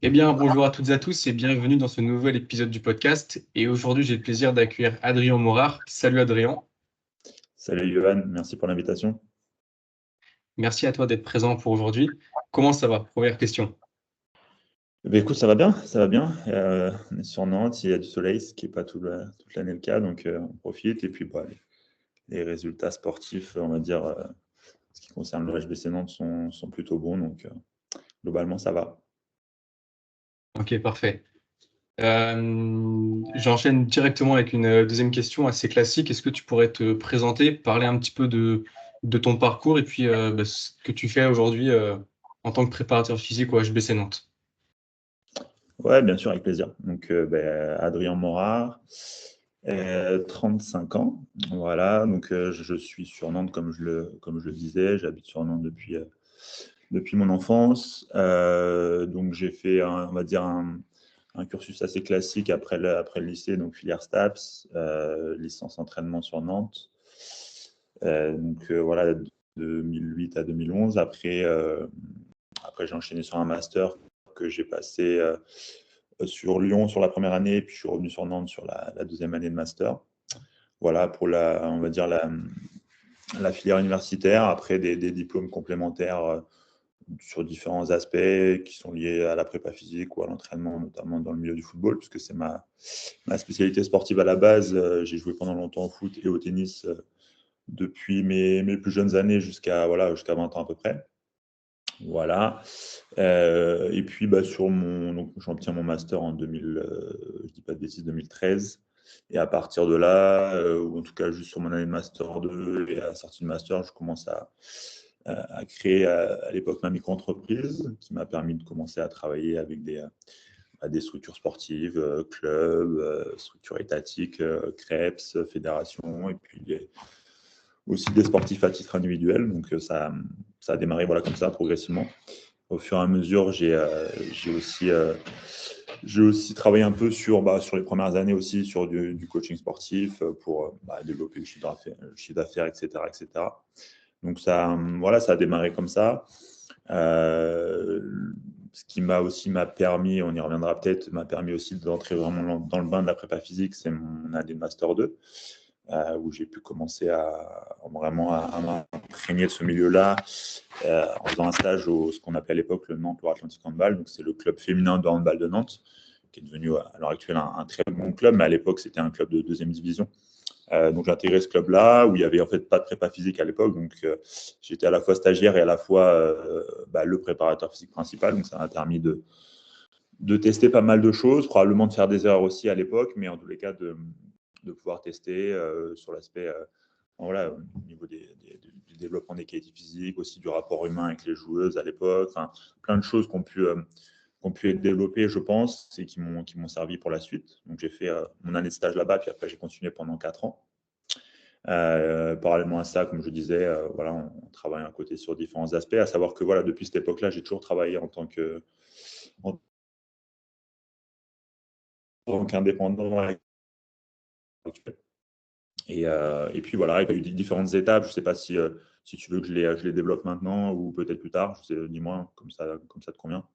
Eh bien, bonjour à toutes et à tous et bienvenue dans ce nouvel épisode du podcast. Et aujourd'hui, j'ai le plaisir d'accueillir Adrien Morard. Salut Adrien. Salut Johan, merci pour l'invitation. Merci à toi d'être présent pour aujourd'hui. Comment ça va? Première question. Écoute, ça va bien, ça va bien. On est sur Nantes, il y a du soleil, ce qui n'est pas toute l'année le cas, donc on profite. Et puis bah, les résultats sportifs, on va dire, ce qui concerne le HBC Nantes, sont plutôt bons, donc globalement ça va. Ok, parfait. J'enchaîne directement avec une deuxième question assez classique. Est-ce que tu pourrais te présenter, parler un petit peu de ton parcours et puis ce que tu fais aujourd'hui en tant que préparateur physique au HBC Nantes? Ouais, bien sûr, avec plaisir. Donc Adrien Morard, 35 ans, voilà. Donc je suis sur Nantes comme je le disais, j'habite sur Nantes depuis mon enfance. Donc j'ai fait, on va dire, un cursus assez classique après le lycée, donc filière STAPS, licence entraînement sur Nantes. Voilà, de 2008 à 2011. Après j'ai enchaîné sur un master que j'ai passé sur Lyon sur la première année, puis je suis revenu sur Nantes sur la deuxième année de master. Voilà pour on va dire la filière universitaire. Après des diplômes complémentaires sur différents aspects qui sont liés à la prépa physique ou à l'entraînement, notamment dans le milieu du football, puisque c'est ma spécialité sportive à la base. J'ai joué pendant longtemps au foot et au tennis depuis mes plus jeunes années jusqu'à 20 ans à peu près. Voilà. Et puis, donc, j'obtiens mon master en 2000, je dis pas de bêtises, 2013. Et à partir de là, ou en tout cas juste sur mon année de master 2 et à la sortie de master, je commence à créer à l'époque ma micro-entreprise qui m'a permis de commencer à travailler avec des structures sportives, clubs, structures étatiques, CREPS, fédérations, et puis aussi des sportifs à titre individuel. Donc ça a démarré voilà, comme ça, progressivement. Au fur et à mesure, j'ai aussi travaillé un peu sur les premières années aussi sur du coaching sportif pour développer le chiffre d'affaires, etc., etc. Donc voilà, ça a démarré comme ça. Euh, Ce qui m'a permis, on y reviendra peut-être, m'a permis aussi d'entrer vraiment dans le bain de la prépa physique, c'est mon année de Master 2, où j'ai pu commencer à m'imprégner de ce milieu-là en faisant un stage ce qu'on appelait à l'époque le Nantes Loire-Atlantique Handball. Donc c'est le club féminin de handball de Nantes, qui est devenu à l'heure actuelle un très bon club, mais à l'époque c'était un club de deuxième division. Donc j'ai intégré ce club-là où il y avait en fait pas de prépa physique à l'époque, donc j'étais à la fois stagiaire et à la fois le préparateur physique principal, donc ça m'a permis de tester pas mal de choses, probablement de faire des erreurs aussi à l'époque, mais en tous les cas de pouvoir tester sur l'aspect voilà, au niveau du développement des qualités physiques, aussi du rapport humain avec les joueuses à l'époque, enfin, plein de choses qui ont pu être développées, je pense, et qui m'ont servi pour la suite. Donc j'ai fait mon année de stage là-bas, puis après j'ai continué pendant 4 ans. Parallèlement à ça, comme je disais, voilà, on travaille à côté sur différents aspects, à savoir que voilà, depuis cette époque-là, j'ai toujours travaillé en tant qu'indépendant. Et puis voilà, il y a eu différentes étapes. Je ne sais pas si tu veux que je les développe maintenant ou peut-être plus tard. Je sais, dis-moi, comme ça te convient.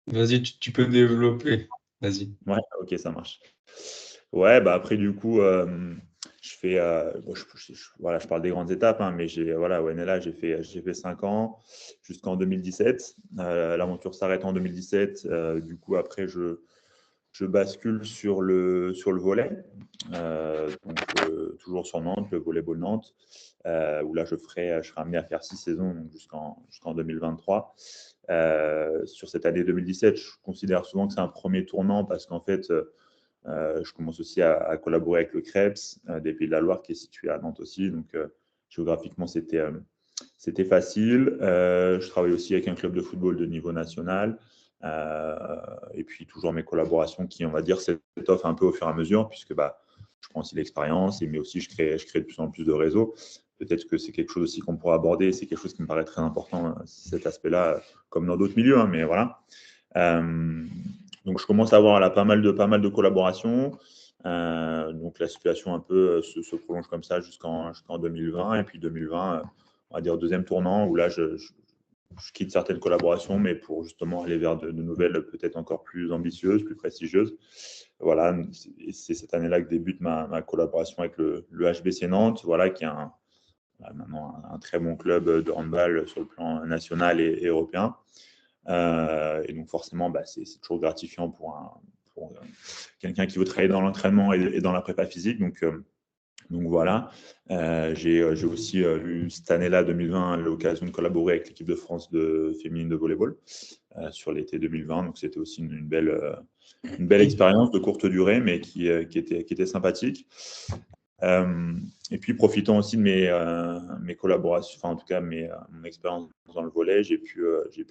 Vas-y, tu peux développer. Vas-y. Ouais, ok, ça marche. Ouais, bah après, du coup, je fais. Bon, voilà, je parle des grandes étapes, hein, mais voilà, au NLA, j'ai fait 5 ans jusqu'en 2017. L'aventure s'arrête en 2017. Du coup, après, je bascule sur le volley, toujours sur Nantes, le volleyball Nantes, où là je serai amené à faire 6 saisons donc jusqu'en 2023. Sur cette année 2017, je considère souvent que c'est un premier tournant parce qu'en fait, je commence aussi à collaborer avec le CREPS des Pays de la Loire qui est situé à Nantes aussi. Donc géographiquement, c'était facile. Je travaille aussi avec un club de football de niveau national. Et puis toujours mes collaborations qui, on va dire, s'étoffent un peu au fur et à mesure, puisque je prends aussi l'expérience, mais aussi je crée de plus en plus de réseaux. Peut-être que c'est quelque chose aussi qu'on pourra aborder, c'est quelque chose qui me paraît très important, cet aspect-là, comme dans d'autres milieux, hein, mais voilà. Donc je commence à avoir là, pas mal de collaborations. Donc la situation un peu se prolonge comme ça jusqu'en 2020. Et puis 2020, on va dire deuxième tournant, où là, je quitte certaines collaborations, mais pour justement aller vers de nouvelles peut-être encore plus ambitieuses, plus prestigieuses. Voilà, c'est cette année-là que débute ma collaboration avec le HBC Nantes, voilà, qui est maintenant un très bon club de handball sur le plan national et européen. Et donc forcément, c'est toujours gratifiant pour quelqu'un qui veut travailler dans l'entraînement et dans la prépa physique. Donc voilà, j'ai aussi eu cette année-là, 2020, l'occasion de collaborer avec l'équipe de France féminine de volleyball sur l'été 2020. Donc c'était aussi une belle expérience de courte durée, mais qui était sympathique. Et puis profitant aussi de mes collaborations, enfin en tout cas mon expérience dans le volley, j'ai pu,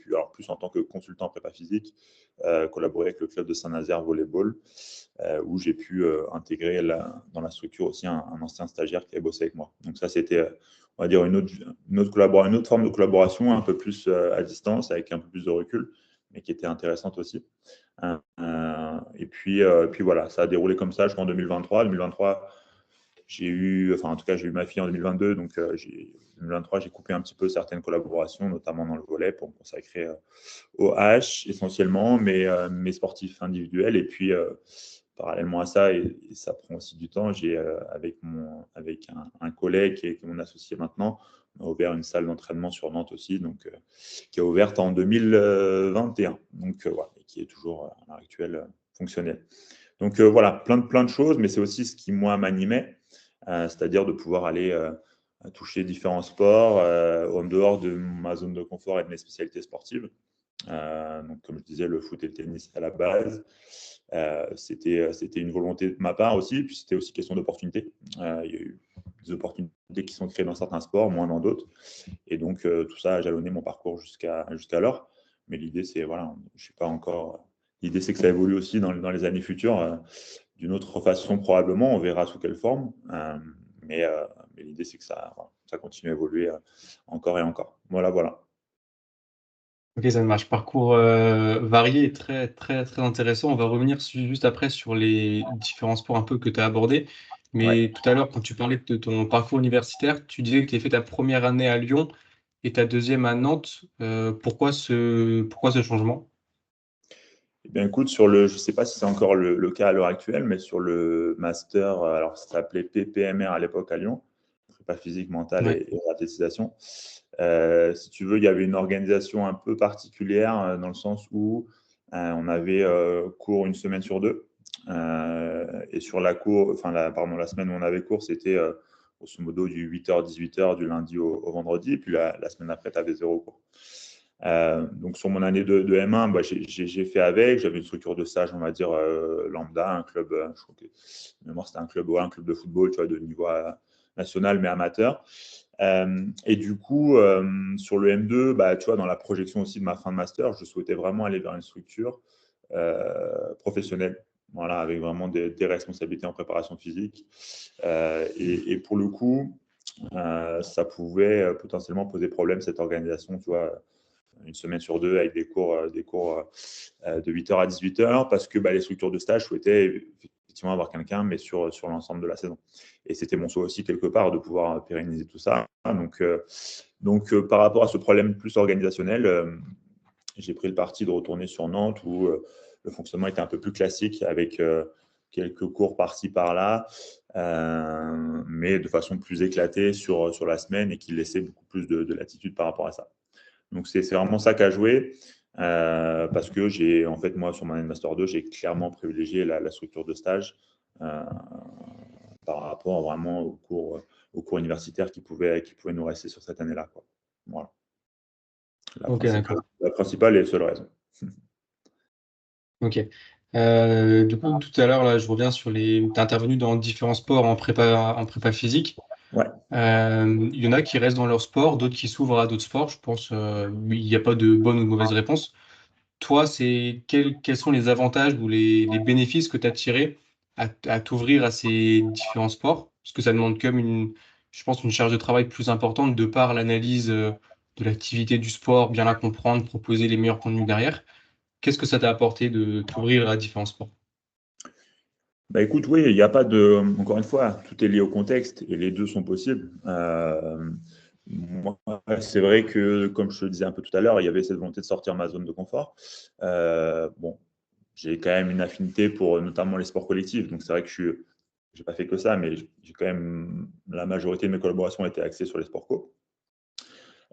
alors plus en tant que consultant prépa physique, collaborer avec le club de Saint-Nazaire Volleyball, où j'ai pu intégrer dans la structure aussi un ancien stagiaire qui avait bossé avec moi. Donc ça, c'était, on va dire, une autre forme de collaboration, un peu plus à distance, avec un peu plus de recul, mais qui était intéressante aussi. Et puis voilà, ça a déroulé comme ça jusqu'en 2023. 2023, j'ai eu ma fille en 2022, donc 2023, j'ai coupé un petit peu certaines collaborations, notamment dans le volley, pour me consacrer au H essentiellement, mes sportifs individuels. Et puis, parallèlement à ça, et ça prend aussi du temps, j'ai avec un collègue qui est mon associé maintenant, on a ouvert une salle d'entraînement sur Nantes aussi, donc qui est ouverte en 2021, donc voilà, et qui est toujours à l'heure actuelle fonctionnelle. Donc voilà, plein de choses, mais c'est aussi ce qui moi m'animait, c'est-à-dire de pouvoir aller toucher différents sports en dehors de ma zone de confort et de mes spécialités sportives. Donc, comme je disais, le foot et le tennis à la base. C'était une volonté de ma part aussi, puis c'était aussi question d'opportunités. Il y a eu des opportunités qui sont créées dans certains sports, moins dans d'autres. Et donc, tout ça a jalonné mon parcours jusqu'alors. Mais l'idée, c'est, voilà, je suis pas encore. L'idée, c'est que ça évolue aussi dans les années futures, d'une autre façon probablement. On verra sous quelle forme. Mais l'idée, c'est que ça continue à évoluer encore et encore. Voilà. Ok, ça marche. Parcours varié et très, très, très intéressant. On va revenir juste après sur les différents sports un peu que tu as abordés. Ouais. Mais tout à l'heure, quand tu parlais de ton parcours universitaire, tu disais que tu as fait ta première année à Lyon et ta deuxième à Nantes. Pourquoi ce changement? Eh bien, écoute, je ne sais pas si c'est encore le cas à l'heure actuelle, mais sur le master, alors ça s'appelait PPMR à l'époque à Lyon, prépa physique, mentale Ouais. et athlétisation. Si tu veux, il y avait une organisation un peu particulière dans le sens où on avait cours une semaine sur deux. Et sur la semaine où on avait cours, c'était grosso modo du 8h-18h du lundi au vendredi. Et puis la semaine après, tu avais zéro cours. Donc sur mon année de M1, j'ai fait avec, j'avais une structure de stage, on va dire lambda, un club, je crois que c'était un club de football, tu vois, de niveau national mais amateur. Et du coup, sur le M2, tu vois, dans la projection aussi de ma fin de master, je souhaitais vraiment aller vers une structure professionnelle, voilà, avec vraiment des responsabilités en préparation phisique. Et pour le coup, ça pouvait potentiellement poser problème, cette organisation, tu vois, une semaine sur deux avec des cours de 8h à 18h, parce que les structures de stage souhaitaient effectivement avoir quelqu'un, mais sur l'ensemble de la saison. Et c'était mon souhait aussi, quelque part, de pouvoir pérenniser tout ça. Donc par rapport à ce problème plus organisationnel, j'ai pris le parti de retourner sur Nantes, où le fonctionnement était un peu plus classique, avec quelques cours par-ci, par-là, mais de façon plus éclatée sur la semaine, et qui laissait beaucoup plus de latitude par rapport à ça. Donc, c'est vraiment ça qui a joué, parce que en fait, moi, sur mon année de Master 2, j'ai clairement privilégié la structure de stage par rapport vraiment aux cours universitaires qui pouvaient nous rester sur cette année-là, quoi. Voilà. Ok, d'accord. La principale et seule raison. Ok. Du coup, tout à l'heure, là, je reviens sur les. Tu as intervenu dans différents sports en prépa physique. Ouais. Il y en a qui restent dans leur sport, d'autres qui s'ouvrent à d'autres sports. Je pense il n'y a pas de bonne ou de mauvaise réponse. Toi, quels sont les avantages ou les bénéfices que tu as tirés à t'ouvrir à ces différents sports? Parce que ça demande comme je pense, une charge de travail plus importante de par l'analyse de l'activité du sport, bien la comprendre, proposer les meilleurs contenus derrière. Qu'est-ce que ça t'a apporté de t'ouvrir à différents sports? Écoute, oui, il n'y a pas de. Encore une fois, tout est lié au contexte et les deux sont possibles. Moi, c'est vrai que, comme je te le disais un peu tout à l'heure, il y avait cette volonté de sortir de ma zone de confort. Bon, j'ai quand même une affinité pour notamment les sports collectifs. Donc, c'est vrai que je n'ai pas fait que ça, mais j'ai quand même la majorité de mes collaborations étaient axées sur les sports co.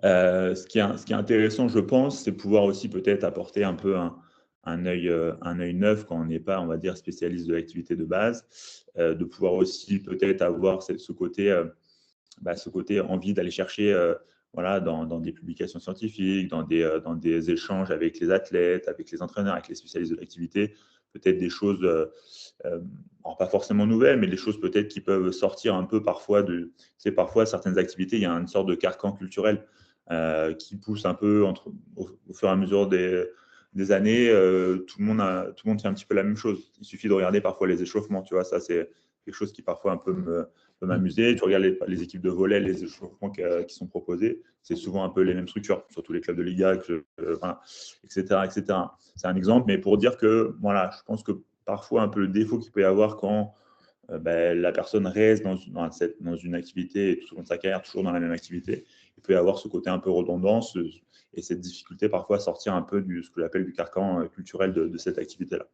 Ce qui est intéressant, je pense, c'est pouvoir aussi peut-être apporter un peu un œil neuf quand on n'est pas, on va dire, spécialiste de l'activité de base, de pouvoir aussi peut-être avoir ce côté envie d'aller chercher voilà, dans des publications scientifiques, dans des échanges avec les athlètes, avec les entraîneurs, avec les spécialistes de l'activité, peut-être des choses, alors pas forcément nouvelles, mais des choses peut-être qui peuvent sortir un peu parfois de, tu sais, parfois certaines activités, il y a une sorte de carcan culturel qui pousse un peu au fur et à mesure des années, tout le monde fait un petit peu la même chose. Il suffit de regarder parfois les échauffements, tu vois, ça c'est quelque chose qui parfois un peu peut m'amuser. Tu regardes les équipes de volley, les échauffements qui sont proposés, c'est souvent un peu les mêmes structures, surtout les clubs de Liga, voilà, etc., etc. C'est un exemple, mais pour dire que voilà, je pense que parfois un peu le défaut qu'il peut y avoir quand la personne reste dans une activité tout au long de sa carrière, toujours dans la même activité, il peut y avoir ce côté un peu redondance et cette difficulté parfois à sortir un peu ce que j'appelle du carcan culturel de cette activité-là.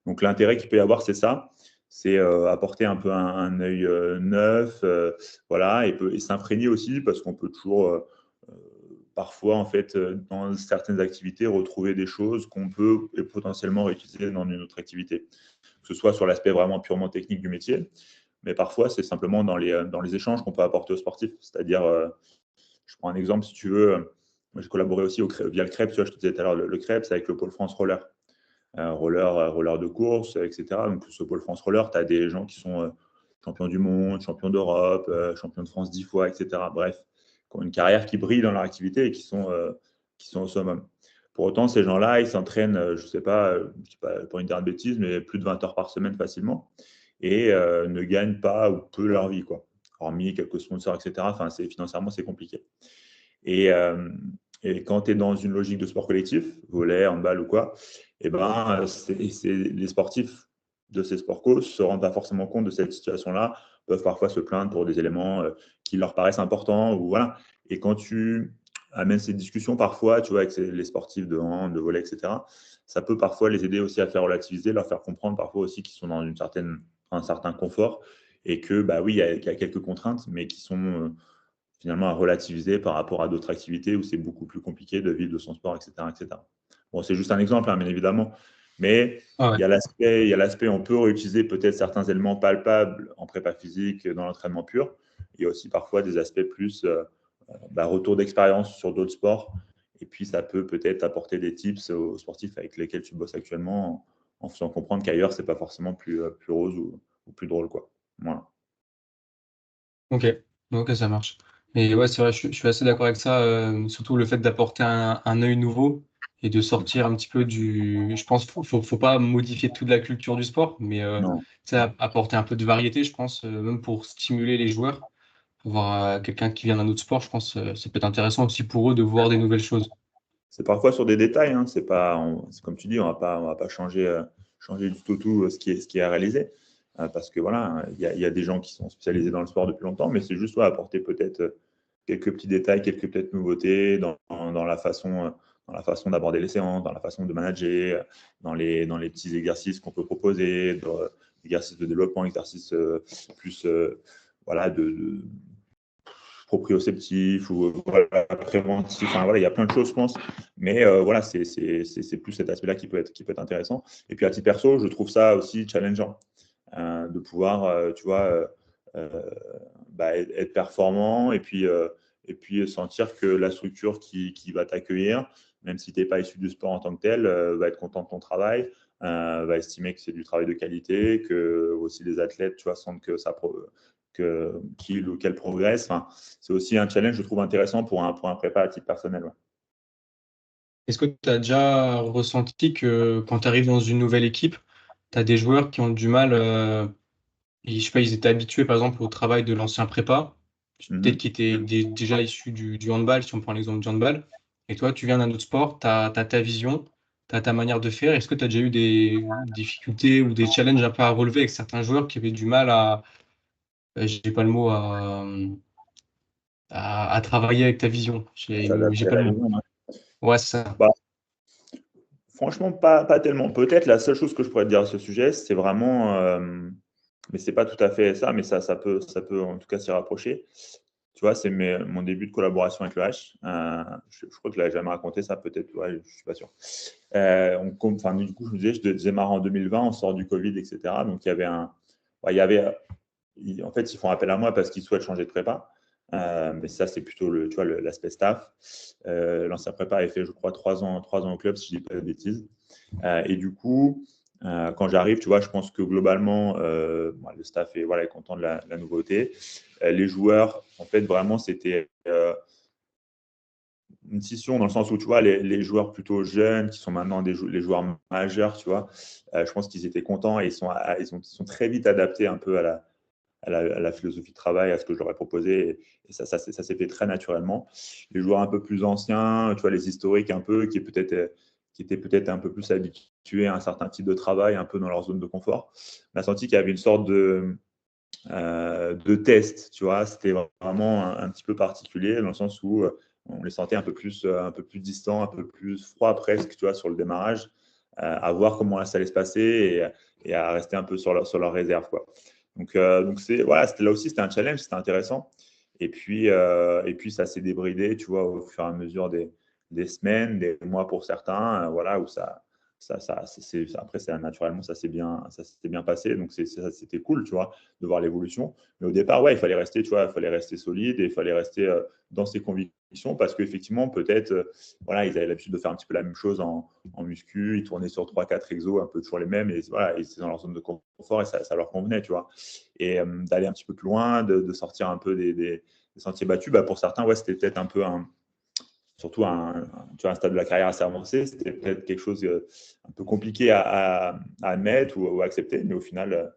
Donc l'intérêt qu'il peut y avoir, c'est ça, c'est apporter un peu un œil neuf, voilà, et s'imprégner aussi parce qu'on peut toujours parfois, en fait, dans certaines activités, retrouver des choses qu'on peut potentiellement réutiliser dans une autre activité, que ce soit sur l'aspect vraiment purement technique du métier, mais parfois c'est simplement dans les échanges qu'on peut apporter aux sportifs. C'est-à-dire, je prends un exemple si tu veux, moi j'ai collaboré aussi via le CREPS, tu vois, je te disais tout à l'heure, le CREPS avec le Pôle France Roller. Roller de course, etc. Donc, ce Pôle France Roller, tu as des gens qui sont champions du monde, champions d'Europe, champions de France 10 fois, etc. Bref, qui ont une carrière qui brille dans leur activité et qui sont au summum. Pour autant, ces gens-là, ils s'entraînent, je ne sais pas, pour une dernière bêtise, mais plus de 20 heures par semaine facilement et ne gagnent pas ou peu leur vie, quoi. Hormis quelques sponsors, etc. Enfin, financièrement, c'est compliqué. Et, euh, et quand tu es dans une logique de sport collectif, volley, handball ou quoi, eh ben, les sportifs de ces sports co ne se rendent pas forcément compte de cette situation-là, peuvent parfois se plaindre pour des éléments qui leur paraissent importants. Ou voilà. Et quand tu amènes ces discussions parfois, tu vois, avec les sportifs de hand, de volley, etc., ça peut parfois les aider aussi à faire relativiser, leur faire comprendre parfois aussi qu'ils sont dans un certain confort et que, bah oui, il y a quelques contraintes, mais qui sont finalement à relativiser par rapport à d'autres activités où c'est beaucoup plus compliqué de vivre de son sport, etc., etc. Bon, c'est juste un exemple, hein, bien évidemment, mais Ah ouais. il y a l'aspect, on peut réutiliser peut-être certains éléments palpables en prépa physique dans l'entraînement pur. Il y a aussi parfois des aspects plus retour d'expérience sur d'autres sports. Et puis, ça peut peut-être apporter des tips aux sportifs avec lesquels tu bosses actuellement en faisant comprendre qu'ailleurs, c'est pas forcément plus rose ou plus drôle, quoi. Voilà. Ok, ok, ça marche. Et ouais, c'est vrai, je suis assez d'accord avec ça, surtout le fait d'apporter un œil nouveau et de sortir un petit peu du. Je pense qu'il faut pas modifier toute la culture du sport, mais Non. tu sais, apporter un peu de variété, je pense, même pour stimuler les joueurs. Voir quelqu'un qui vient d'un autre sport, je pense ça peut être intéressant aussi pour eux de voir des nouvelles choses. C'est parfois sur des détails, hein, c'est pas, c'est comme tu dis, on va pas changer, changer du tout ce qui est réalisé. Parce que voilà, il y a des gens qui sont spécialisés dans le sport depuis longtemps, mais c'est juste ouais, apporter peut-être quelques petits détails, quelques peut-être nouveautés dans la façon d'aborder les séances, dans la façon de manager, dans les petits exercices qu'on peut proposer, exercices de développement, exercices plus voilà, proprioceptif ou voilà, préventif. Enfin, voilà, il y a plein de choses, je pense. Mais voilà, c'est plus cet aspect-là qui peut être intéressant. Et puis à titre perso, je trouve ça aussi challengeant de pouvoir, tu vois, être performant et puis sentir que la structure qui va t'accueillir, même si tu n'es pas issu du sport en tant que tel, va être content de ton travail, va estimer que c'est du travail de qualité, que aussi les athlètes, tu vois, sentent que qu'il ou qu'elle progresse. Enfin, c'est aussi un challenge, je trouve, intéressant pour un prépa à titre personnel. Ouais. Est-ce que tu as déjà ressenti que quand tu arrives dans une nouvelle équipe, tu as des joueurs qui ont du mal, je sais pas, ils étaient habitués par exemple au travail de l'ancien prépa, peut-être Mhm. qu'ils étaient déjà issus du handball, si on prend l'exemple du handball, et toi tu viens d'un autre sport, tu as ta vision, tu as ta manière de faire. Est-ce que tu as déjà eu des difficultés ou des challenges un peu à relever avec certains joueurs qui avaient du mal à, j'ai pas le mot, à travailler avec ta vision. J'ai S'adapter à pas la le mot. vision, ouais. Ouais, c'est ça. Bah, franchement, pas tellement. Peut-être la seule chose que je pourrais te dire à ce sujet, c'est vraiment, mais c'est pas tout à fait ça, mais ça peut en tout cas s'y rapprocher. Tu vois, c'est mon début de collaboration avec le H. Je crois que je l'avais jamais raconté, ça peut-être, ouais, je suis pas sûr. Enfin, du coup, je me disais, je démarre en 2020, on sort du Covid, etc. Donc, il y avait ouais, en fait, ils font appel à moi parce qu'ils souhaitent changer de prépa. Mais ça, c'est plutôt tu vois, l'aspect staff. L'ancien prépa avait fait, je crois, 3 ans au club, si je dis pas de bêtises. Et du coup, quand j'arrive, tu vois, je pense que globalement, le staff est, voilà, est content de la nouveauté. Les joueurs, en fait, vraiment, c'était une scission dans le sens où, tu vois, les joueurs plutôt jeunes, qui sont maintenant les joueurs majeurs, tu vois, je pense qu'ils étaient contents et ils sont très vite adaptés un peu à la philosophie de travail, à ce que je leur ai proposé. Et ça s'est fait très naturellement. Les joueurs un peu plus anciens, tu vois, les historiques un peu, qui étaient peut-être un peu plus habitués à un certain type de travail, un peu dans leur zone de confort, on a senti qu'il y avait une sorte de test, tu vois. C'était vraiment un petit peu particulier dans le sens où on les sentait un peu plus distants, un peu plus froids presque, tu vois, sur le démarrage, à voir comment ça allait se passer et à rester un peu sur leur réserve, quoi. Donc voilà, là aussi, c'était un challenge, c'était intéressant. Et puis ça s'est débridé, tu vois, au fur et à mesure des semaines, des mois pour certains, voilà, où après, naturellement, ça s'est bien passé. Donc, c'était cool, tu vois, de voir l'évolution. Mais au départ, ouais, il fallait rester, tu vois, il fallait rester solide et il fallait rester dans ses convictions parce qu'effectivement, peut-être, voilà, ils avaient l'habitude de faire un petit peu la même chose en muscu. Ils tournaient sur 3-4 exos, un peu toujours les mêmes. Et voilà, ils étaient dans leur zone de confort et ça leur convenait, tu vois. Et d'aller un petit peu plus loin, de sortir un peu des sentiers battus, bah, pour certains, ouais, c'était peut-être un peu surtout tu vois, un stade de la carrière assez avancé, c'était peut-être quelque chose un peu compliqué à admettre ou à accepter, mais au final,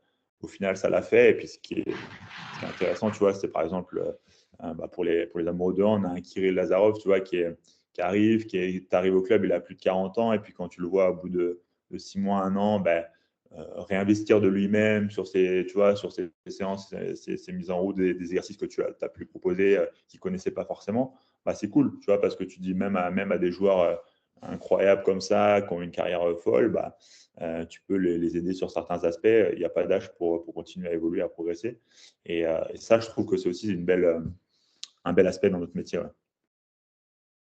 ça l'a fait. Et puis, ce qui est intéressant, tu vois, c'est par exemple, pour les amoureux de hand, on a un Kirill Lazarov, tu vois, qui arrive, t'arrives au club, il a plus de 40 ans, et puis quand tu le vois au bout de 6 mois, 1 an, ben, réinvestir de lui-même tu vois, sur ses séances, ses mises en route, des exercices que tu as pu proposer, qu'il ne connaissait pas forcément, bah, c'est cool, tu vois, parce que tu dis même à des joueurs incroyables comme ça, qui ont une carrière folle, bah, tu peux les aider sur certains aspects. Il n'y a pas d'âge pour continuer à évoluer, à progresser. Et ça, je trouve que c'est aussi un bel aspect dans notre métier. Ouais.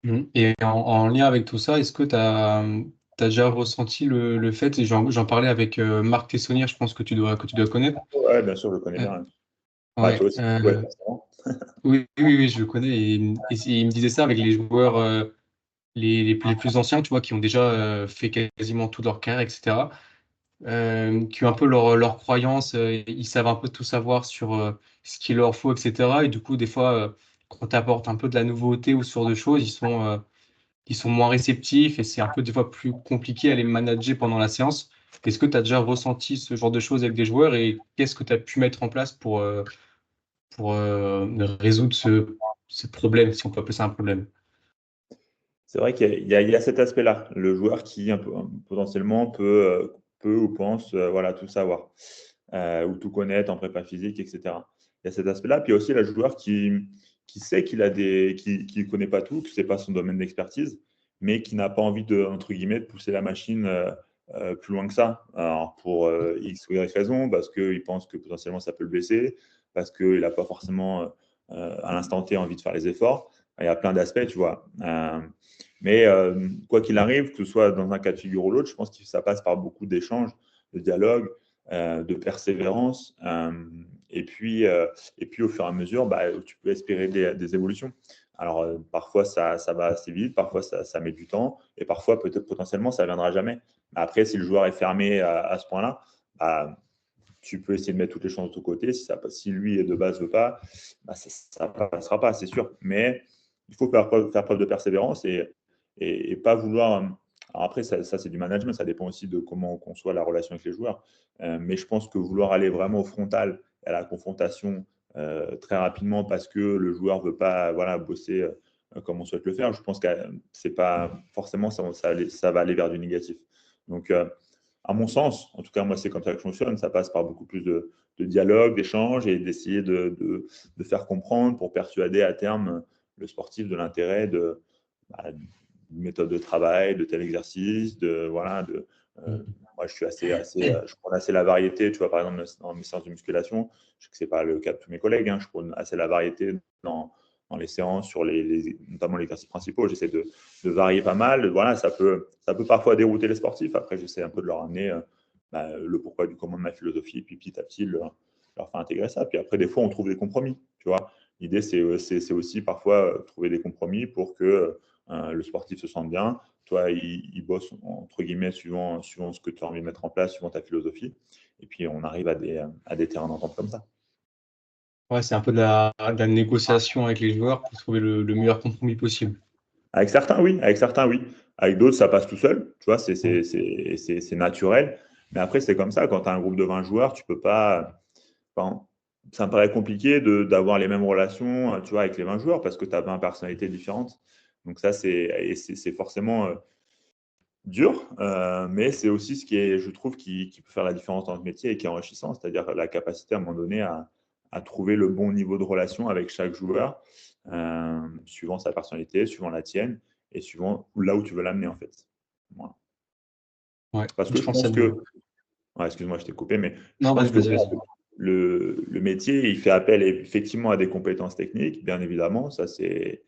Mhm. Et en lien avec tout ça, est-ce que tu as déjà ressenti le fait, et j'en parlais avec Marc Tessonnier, je pense que tu dois connaître. Ouais, bien sûr, je le connais Euh, bien. Bah, toi ouais, aussi, ouais, forcément. oui, oui, oui, je le connais. Et il me disait ça avec les joueurs les plus anciens, tu vois, qui ont déjà fait quasiment toute leur carrière, etc., qui ont un peu leur croyance, ils savent un peu tout savoir sur ce qu'il leur faut, etc. Et du coup, des fois, quand tu apportes un peu de la nouveauté ou ce genre de choses, ils sont moins réceptifs et c'est un peu des fois plus compliqué à les manager pendant la séance. Est-ce que tu as déjà ressenti ce genre de choses avec des joueurs et qu'est-ce que tu as pu mettre en place pour résoudre ce problème, si on peut appeler ça un problème? C'est vrai qu'il y a cet aspect-là, le joueur qui potentiellement peut ou pense voilà, tout savoir ou tout connaître en prépa physique, etc. Il y a cet aspect-là. Puis il y a aussi le joueur qui sait qu'il connaît pas tout, que ce n'est pas son domaine d'expertise, mais qui n'a pas envie entre guillemets, de pousser la machine plus loin que ça. Alors pour X ou Y raison, parce qu'il pense que potentiellement ça peut le blesser, parce qu'il n'a pas forcément à l'instant T envie de faire les efforts. Il y a plein d'aspects, tu vois. Mais quoi qu'il arrive, que ce soit dans un cas de figure ou l'autre, je pense que ça passe par beaucoup d'échanges, de dialogue, de persévérance. Et puis, au fur et à mesure, bah, tu peux espérer des évolutions. Alors, parfois, ça va assez vite, parfois, ça met du temps, et parfois, peut-être potentiellement, ça ne viendra jamais. Après, si le joueur est fermé à ce point-là, bah, tu peux essayer de mettre toutes les chances de ton côté. Si lui, de base, ne veut pas, bah, ça ne passera pas, c'est sûr. Mais il faut faire preuve de persévérance et pas vouloir. Alors après, ça c'est du management, ça dépend aussi de comment on conçoit la relation avec les joueurs. Mais je pense que vouloir aller vraiment au frontal, à la confrontation très rapidement parce que le joueur ne veut pas voilà, bosser comme on souhaite le faire, je pense que c'est pas forcément ça va aller vers du négatif. Donc, à mon sens, en tout cas, moi, c'est comme ça que je fonctionne. Ça passe par beaucoup plus de dialogue, d'échange et d'essayer de faire comprendre pour persuader à terme le sportif de l'intérêt d'une méthode de travail, de tel exercice, moi, je suis je prône assez la variété. Tu vois, par exemple, dans mes séances de musculation, je sais que c'est pas le cas de tous mes collègues, hein, je prône assez la variété dans les séances, sur notamment les exercices principaux. J'essaie de varier pas mal. Voilà, ça peut parfois dérouter les sportifs. Après, j'essaie un peu de leur amener le pourquoi du comment de ma philosophie, puis petit à petit, leur faire intégrer ça. Puis après, des fois, on trouve des compromis. Tu vois, l'idée, c'est aussi parfois trouver des compromis pour que le sportif se sente bien. Toi, il bosse, entre guillemets, suivant ce que tu as envie de mettre en place, suivant ta philosophie. Et puis, on arrive à des terrains d'entente comme ça. Ouais, c'est un peu de la négociation avec les joueurs pour trouver le meilleur compromis possible. Avec certains, oui. Avec certains, oui. Avec d'autres, ça passe tout seul. Tu vois, Ouais. c'est naturel. Mais après, c'est comme ça. Quand tu as un groupe de 20 joueurs, tu peux pas. Enfin, ça me paraît compliqué d'avoir les mêmes relations, tu vois, avec les 20 joueurs parce que tu as 20 personnalités différentes. Donc ça, c'est forcément dur, mais c'est aussi ce qui est, je trouve, qui peut faire la différence dans le métier et qui est enrichissant, c'est-à-dire la capacité à un moment donné à trouver le bon niveau de relation avec chaque joueur, suivant sa personnalité, suivant la tienne et suivant là où tu veux l'amener en fait. Voilà. Ouais, Parce que je je pense que pense ça que, doit. ouais, excuse-moi, je t'ai coupé, mais je Non, pense vas-y, que vas-y, voilà, vas-y. le métier, il fait appel effectivement à des compétences techniques, bien évidemment, ça c'est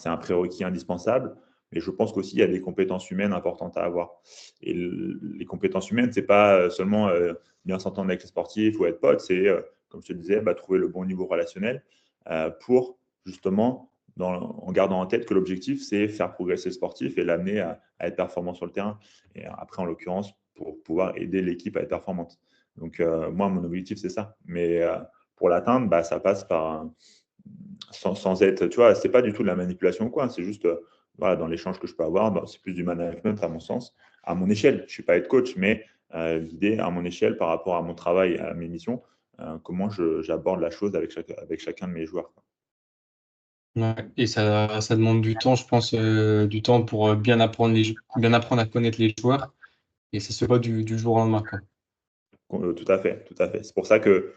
un prérequis indispensable, mais je pense qu'aussi il y a des compétences humaines importantes à avoir. Et les compétences humaines, c'est pas seulement bien s'entendre avec les sportifs ou être pote, c'est, comme je te disais, trouver le bon niveau relationnel pour justement, en gardant en tête que l'objectif, c'est faire progresser le sportif et l'amener à être performant sur le terrain. Et après, en l'occurrence, pour pouvoir aider l'équipe à être performante. Donc, moi, mon objectif, c'est ça. Mais pour l'atteindre, ça passe par, sans être, tu vois, c'est pas du tout de la manipulation ou quoi. C'est juste, voilà, dans l'échange que je peux avoir, c'est plus du management à mon sens, à mon échelle. Je ne suis pas être coach, mais l'idée à mon échelle par rapport à mon travail, à mes missions, comment j'aborde la chose avec chacun de mes joueurs, quoi. Ouais. Et ça demande du temps, je pense, du temps pour bien apprendre à connaître les joueurs. Et ça se voit du jour au lendemain, quoi. Tout à fait, tout à fait. C'est pour ça que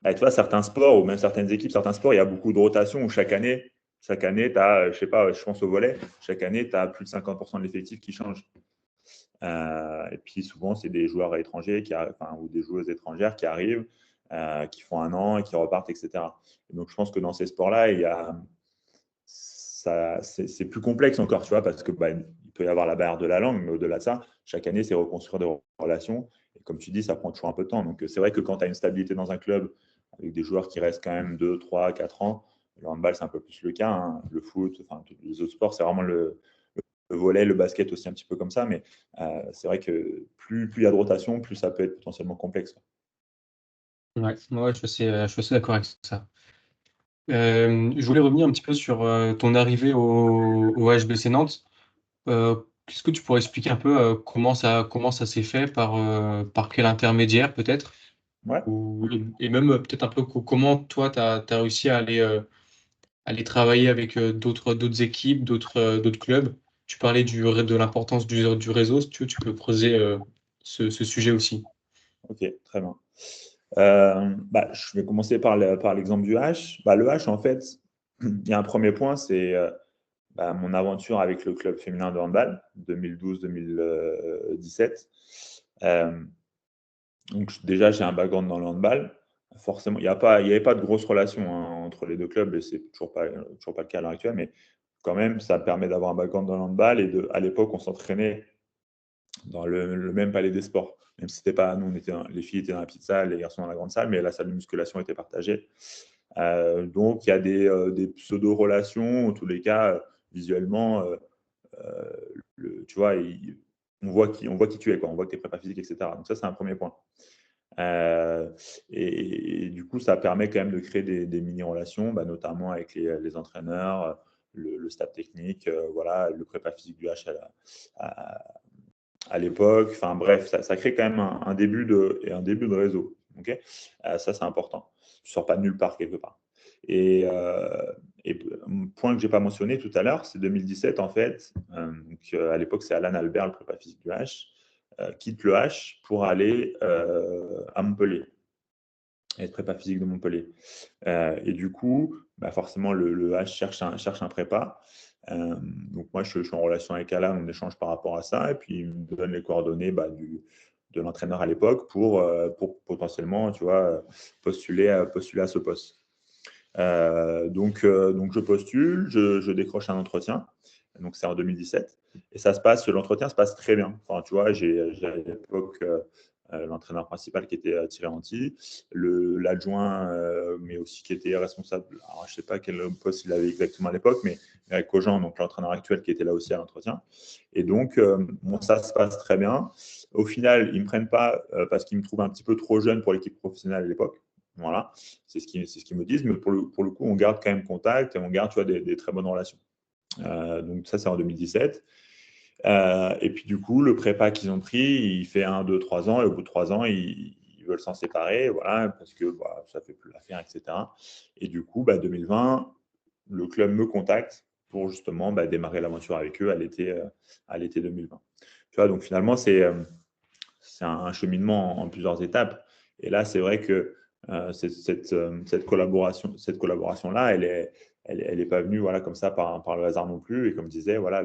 tu vois, certains sports ou même certaines équipes, certains sports, il y a beaucoup de rotation où chaque année, tu as, je sais pas, je pense au volley, chaque année, tu as plus de 50% de l'effectif qui change. Et puis souvent, c'est des joueurs étrangers ou des joueuses étrangères qui arrivent, qui font un an et qui repartent, etc. Et donc, je pense que dans ces sports-là, c'est plus complexe encore, tu vois, parce que il peut y avoir la barrière de la langue, mais au-delà de ça, chaque année, c'est reconstruire des relations. Et comme tu dis, ça prend toujours un peu de temps. Donc, c'est vrai que quand tu as une stabilité dans un club avec des joueurs qui restent quand même 2, 3, 4 ans, le handball, c'est un peu plus le cas, hein. Le foot, enfin, tous les autres sports, c'est vraiment le volley, le basket aussi un petit peu comme ça. Mais c'est vrai que plus il y a de rotation, plus ça peut être potentiellement complexe. Ouais, ouais, je suis assez d'accord avec ça. Je voulais revenir un petit peu sur ton arrivée au HBC Nantes. Est-ce que tu pourrais expliquer un peu comment ça s'est fait, par quel intermédiaire peut-être, Ouais. et même peut-être un peu comment toi, tu as réussi à aller travailler avec d'autres équipes, d'autres clubs. Tu parlais de l'importance du réseau, si tu peux creuser ce sujet aussi. Ok, très bien. Je vais commencer par l'exemple du H. Le H, en fait, il y a un premier point, c'est mon aventure avec le club féminin de handball 2012-2017. Donc déjà, j'ai un background dans le handball. Forcément, il n'y avait pas de grosse relation, hein, entre les deux clubs et c'est toujours pas le cas à l'heure actuelle, mais quand même, ça permet d'avoir un background dans le handball et à l'époque, on s'entraînait dans le même palais des sports. Même si c'était pas, nous, les filles étaient dans la petite salle, les garçons dans la grande salle, mais la salle de musculation était partagée. Donc, il y a des pseudo-relations, en tous les cas, visuellement, euh, tu vois, on voit qui tu es, quoi. On voit que tu es prépa physique, etc. Donc, ça, c'est un premier point. Et du coup, ça permet quand même de créer des mini-relations, notamment avec les entraîneurs, le staff technique, voilà, le prépa physique du H à l'époque. Enfin bref, ça crée quand même un début de réseau. Okay, ça, c'est important. Tu ne sors pas de nulle part quelque part. Et point que je n'ai pas mentionné tout à l'heure, c'est 2017 en fait. À l'époque, c'est Alan Albert, le prépa physique du H. quitte le H pour aller à Montpellier, être prépa physique de Montpellier. Et du coup, bah forcément, le H cherche un prépa. Donc moi, je suis en relation avec Alain, on échange par rapport à ça, et puis il me donne les coordonnées de l'entraîneur à l'époque pour potentiellement, tu vois, postuler à ce poste. Donc je postule, je décroche un entretien. Donc c'est en 2017 et l'entretien se passe très bien. Enfin, tu vois, j'ai à l'époque l'entraîneur principal qui était Thierry Anti, l'adjoint, mais aussi qui était responsable. Alors, je ne sais pas quel poste il avait exactement à l'époque, mais avec Cogent, donc l'entraîneur actuel qui était là aussi à l'entretien. Et donc, bon, ça se passe très bien. Au final, ils ne me prennent pas parce qu'ils me trouvent un petit peu trop jeune pour l'équipe professionnelle à l'époque. Voilà, c'est ce qu'ils me disent, mais pour le coup, on garde quand même contact et on garde, tu vois, des très bonnes relations. Donc ça, c'est en 2017. Et puis du coup, le prépa qu'ils ont pris, il fait 1, 2, 3 ans, et au bout de 3 ans, ils veulent s'en séparer, voilà, parce que bah, ça ne fait plus l'affaire, etc. Et du coup, 2020, le club me contacte pour justement démarrer l'aventure avec eux à l'été 2020. Tu vois, donc finalement, c'est un cheminement en plusieurs étapes. Et là, c'est vrai que cette collaboration-là, elle est pas venue voilà, comme ça par le hasard non plus. Et comme je disais, voilà,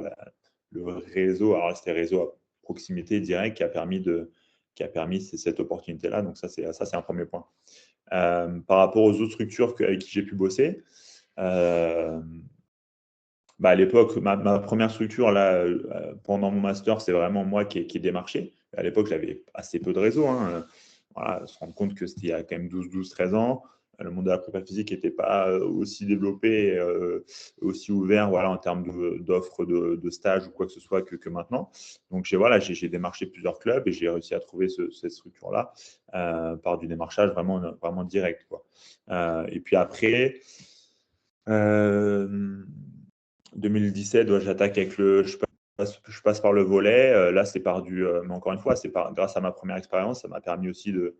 le réseau, alors c'était réseau à proximité direct qui a permis cette opportunité-là. Donc ça, c'est un premier point. Par rapport aux autres structures avec qui j'ai pu bosser, à l'époque, ma première structure, là, pendant mon master, c'est vraiment moi qui ai démarché. À l'époque, j'avais assez peu de réseau. Hein. Voilà, se rendre compte que c'était il y a quand même 13 ans. Le monde de la prépa physique n'était pas aussi développé, aussi ouvert voilà, en termes d'offres de stage ou quoi que ce soit que maintenant. Donc, j'ai démarché plusieurs clubs et j'ai réussi à trouver cette structure-là par du démarchage vraiment, vraiment direct. Quoi. Et puis après, 2017, j'attaque avec je passe par le volet. Là, c'est mais encore une fois, grâce à ma première expérience, ça m'a permis aussi de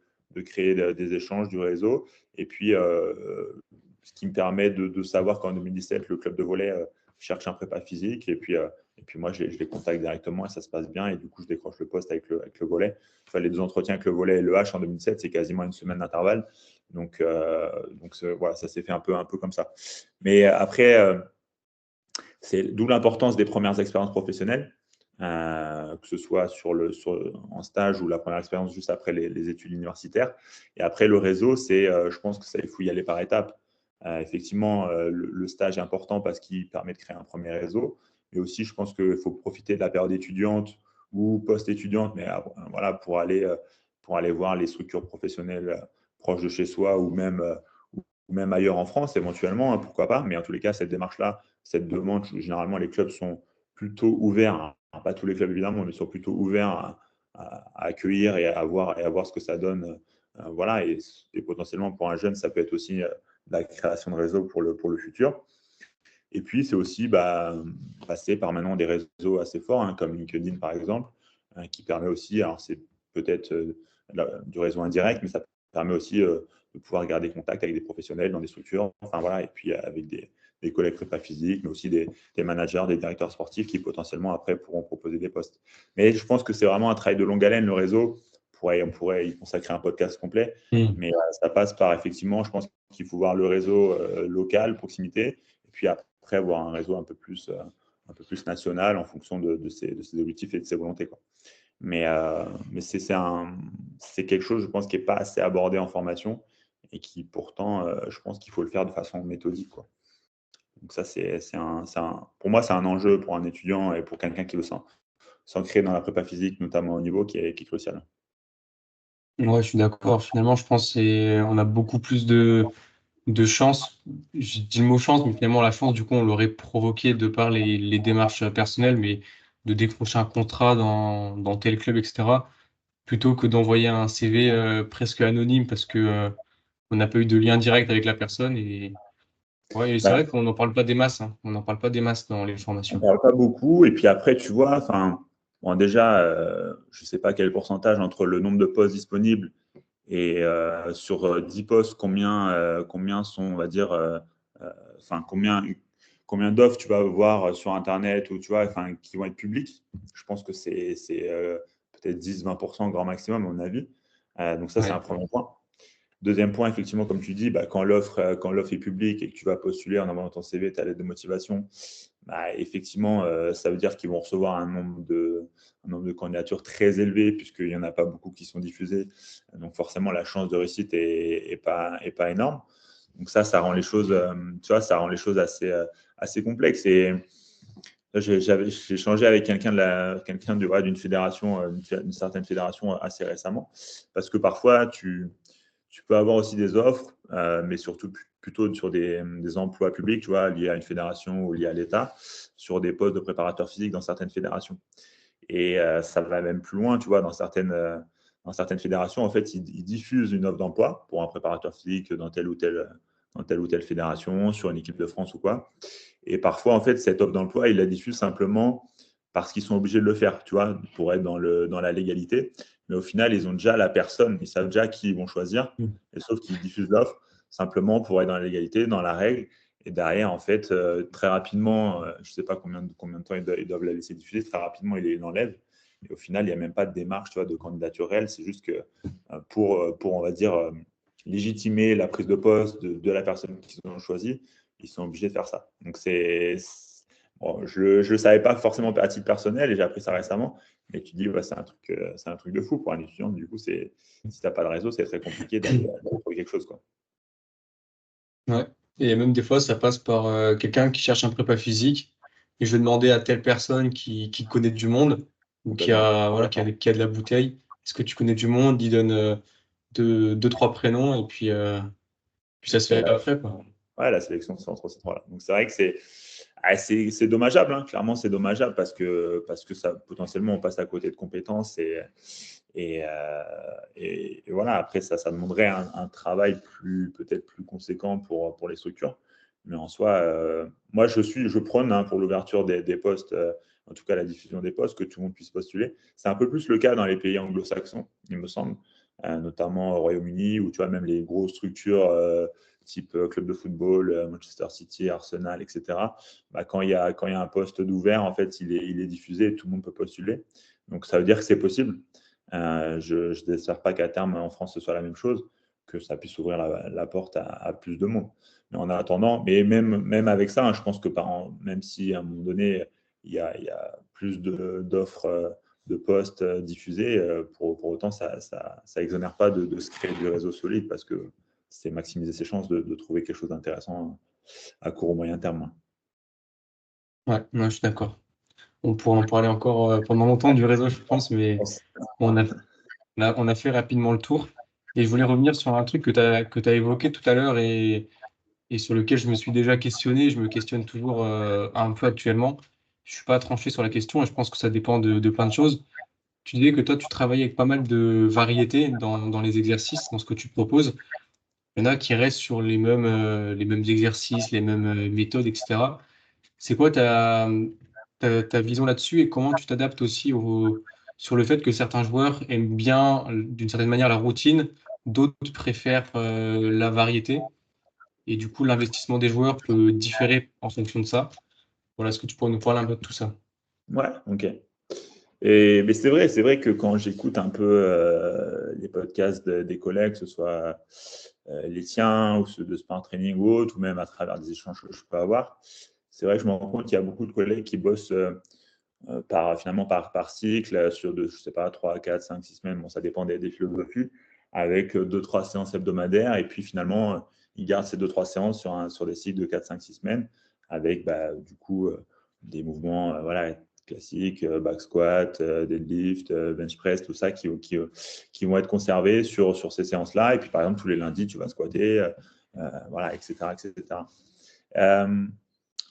créer des échanges, du réseau. Et puis, ce qui me permet de savoir qu'en 2017, le club de volet cherche un prépa physique. Et puis moi, je les contacte directement et ça se passe bien. Et du coup, je décroche le poste avec le volet. Enfin, les 2 entretiens avec le volet et le H en 2017, c'est quasiment une semaine d'intervalle. Donc voilà, ça s'est fait un peu comme ça. Mais après, c'est d'où l'importance des premières expériences professionnelles, que ce soit en stage ou la première expérience juste après les études universitaires. Et après, le réseau, je pense il faut y aller par étapes. Effectivement, le stage est important parce qu'il permet de créer un premier réseau. Mais aussi, je pense qu'il faut profiter de la période étudiante ou post-étudiante, mais voilà, pour aller voir les structures professionnelles proches de chez soi ou même ailleurs en France éventuellement, hein, pourquoi pas. Mais en tous les cas, cette démarche-là, cette demande, généralement, les clubs sont plutôt ouverts, hein, pas tous les clubs évidemment, mais sont plutôt ouverts à accueillir et à voir ce que ça donne. Voilà, et potentiellement pour un jeune, ça peut être aussi la création de réseau pour le futur. Et puis, c'est aussi passer par maintenant des réseaux assez forts, hein, comme LinkedIn par exemple, qui permet aussi, alors c'est peut-être du réseau indirect, mais ça permet aussi de pouvoir garder contact avec des professionnels dans des structures, enfin voilà, et puis avec des collègues prépa physiques, mais aussi des managers, des directeurs sportifs qui potentiellement après pourront proposer des postes. Mais je pense que c'est vraiment un travail de longue haleine, le réseau. On pourrait y consacrer un podcast complet, mais ça passe par effectivement, je pense qu'il faut voir le réseau local, proximité, et puis après avoir un réseau un peu plus national en fonction de ses objectifs et de ses volontés. Quoi. Mais c'est quelque chose, je pense, qui n'est pas assez abordé en formation et qui pourtant, je pense qu'il faut le faire de façon méthodique. Quoi. Donc ça, pour moi, c'est un enjeu pour un étudiant et pour quelqu'un qui veut s'ancrer dans la prépa physique, notamment au niveau, qui est crucial. Ouais, je suis d'accord. Finalement, je pense on a beaucoup plus de chance. Je dis le mot chance, mais finalement, la chance, du coup, on l'aurait provoqué de par les démarches personnelles, mais de décrocher un contrat dans tel club, etc., plutôt que d'envoyer un CV presque anonyme parce que on n'a pas eu de lien direct avec la personne. Et ouais, et c'est Bah, vrai qu'on n'en parle pas des masses, hein. On n'en parle pas des masses dans les on ne formations. parle pas beaucoup. Et puis après, tu vois, bon, déjà, je ne sais pas quel pourcentage entre le nombre de postes disponibles et sur 10 postes, combien sont, on va dire, combien d'offres tu vas voir sur Internet ou tu vois, qui vont être publiques. Je pense que c'est peut-être 10-20% grand maximum, à mon avis. Donc ça, c'est un Ouais. premier point. Deuxième point, effectivement, comme tu dis, quand l'offre est publique et que tu vas postuler en envoyant ton CV, ta lettre de motivation, effectivement, ça veut dire qu'ils vont recevoir un nombre de candidatures très élevé puisqu'il n'y en a pas beaucoup qui sont diffusées. Donc forcément, la chance de réussite est pas énorme. Donc ça rend les choses, tu vois, ça rend les choses assez complexes. Et j'ai échangé avec quelqu'un d'une fédération, d'une certaine fédération assez récemment, parce que parfois tu peux avoir aussi des offres, mais surtout plutôt sur des emplois publics, tu vois, liés à une fédération ou liés à l'État, sur des postes de préparateur physique dans certaines fédérations. Et ça va même plus loin, tu vois, dans certaines fédérations, en fait, ils diffusent une offre d'emploi pour un préparateur physique dans telle ou telle fédération, sur une équipe de France ou quoi. Et parfois, en fait, cette offre d'emploi, ils la diffusent simplement parce qu'ils sont obligés de le faire, tu vois, pour être dans la légalité. Mais au final, ils ont déjà la personne, ils savent déjà qui ils vont choisir, Mm. et sauf qu'ils diffusent l'offre simplement pour être dans la légalité, dans la règle. Et derrière, en fait, très rapidement, je ne sais pas combien de temps ils doivent la laisser diffuser, très rapidement, ils l'enlèvent. Et au final, il n'y a même pas de démarche, tu vois, de candidature réelle. C'est juste que pour, on va dire, légitimer la prise de poste de la personne qu'ils ont choisie, ils sont obligés de faire ça. Donc, bon, je ne le savais pas forcément à titre personnel et j'ai appris ça récemment. Mais tu te dis, ouais, c'est un truc de fou pour un étudiant. Du coup, si tu n'as pas de réseau, c'est très compliqué d'aller trouver quelque chose, quoi. Ouais. Et même des fois, ça passe par quelqu'un qui cherche un prépa physique et je vais demander à telle personne qui connaît du monde ou qui Complètement. a, voilà, qui a de la bouteille. Est-ce que tu connais du monde? Il donne deux, trois prénoms et puis ça se Et fait après, quoi. ouais, la sélection, c'est entre ces trois-là. Donc, c'est vrai que c'est dommageable, hein. Clairement, c'est dommageable parce que ça, potentiellement, on passe à côté de compétences et voilà. Après, ça demanderait un travail peut-être plus conséquent pour les structures. Mais en soi, moi, je prône, hein, pour l'ouverture des postes, en tout cas la diffusion des postes, que tout le monde puisse postuler. C'est un peu plus le cas dans les pays anglo-saxons, il me semble, notamment au Royaume-Uni, où tu vois même les grosses structures type club de football, Manchester City, Arsenal, etc. Quand il y a un poste d'ouvert, en fait, il est diffusé et tout le monde peut postuler. Donc, ça veut dire que c'est possible. Je n'espère pas qu'à terme, en France, ce soit la même chose, que ça puisse ouvrir la porte à plus de monde. Mais en attendant, mais même avec ça, hein, je pense que même si à un moment donné, il y a plus d'offres de postes diffusés, pour autant, ça exonère pas de se créer du réseau solide parce que c'est maximiser ses chances de trouver quelque chose d'intéressant à court ou moyen terme. Ouais, moi, je suis d'accord. On pourra en parler encore pendant longtemps du réseau, je pense, mais bon, on a fait rapidement le tour. Et je voulais revenir sur un truc que tu as évoqué tout à l'heure et sur lequel je me suis déjà questionné. Je me questionne toujours un peu actuellement. Je ne suis pas tranché sur la question et je pense que ça dépend de plein de choses. Tu disais que toi, tu travailles avec pas mal de variétés dans les exercices, dans ce que tu proposes. Il y en a qui restent sur les mêmes exercices, les mêmes méthodes, etc. C'est quoi ta vision là-dessus et comment tu t'adaptes aussi sur le fait que certains joueurs aiment bien, d'une certaine manière, la routine, d'autres préfèrent la variété et du coup, l'investissement des joueurs peut différer en fonction de ça. Voilà, est-ce que tu pourrais nous parler un peu de tout ça? Ouais, ok. Mais c'est vrai que quand j'écoute un peu les podcasts des collègues, que ce soit les tiens ou ceux de Smart Training ou autres, ou même à travers des échanges que je peux avoir, c'est vrai que je me rends compte qu'il y a beaucoup de collègues qui bossent finalement par cycle sur je sais pas, 3, 4, 5, 6 semaines. Bon, ça dépend des philosophies, avec 2, 3 séances hebdomadaires. Et puis finalement, ils gardent ces 2, 3 séances sur des cycles de 4, 5, 6 semaines, avec du coup des mouvements voilà, classiques, back squat, deadlift, bench press, tout ça qui vont être conservés sur ces séances-là. Et puis par exemple, tous les lundis, tu vas squatter, voilà, etc. etc.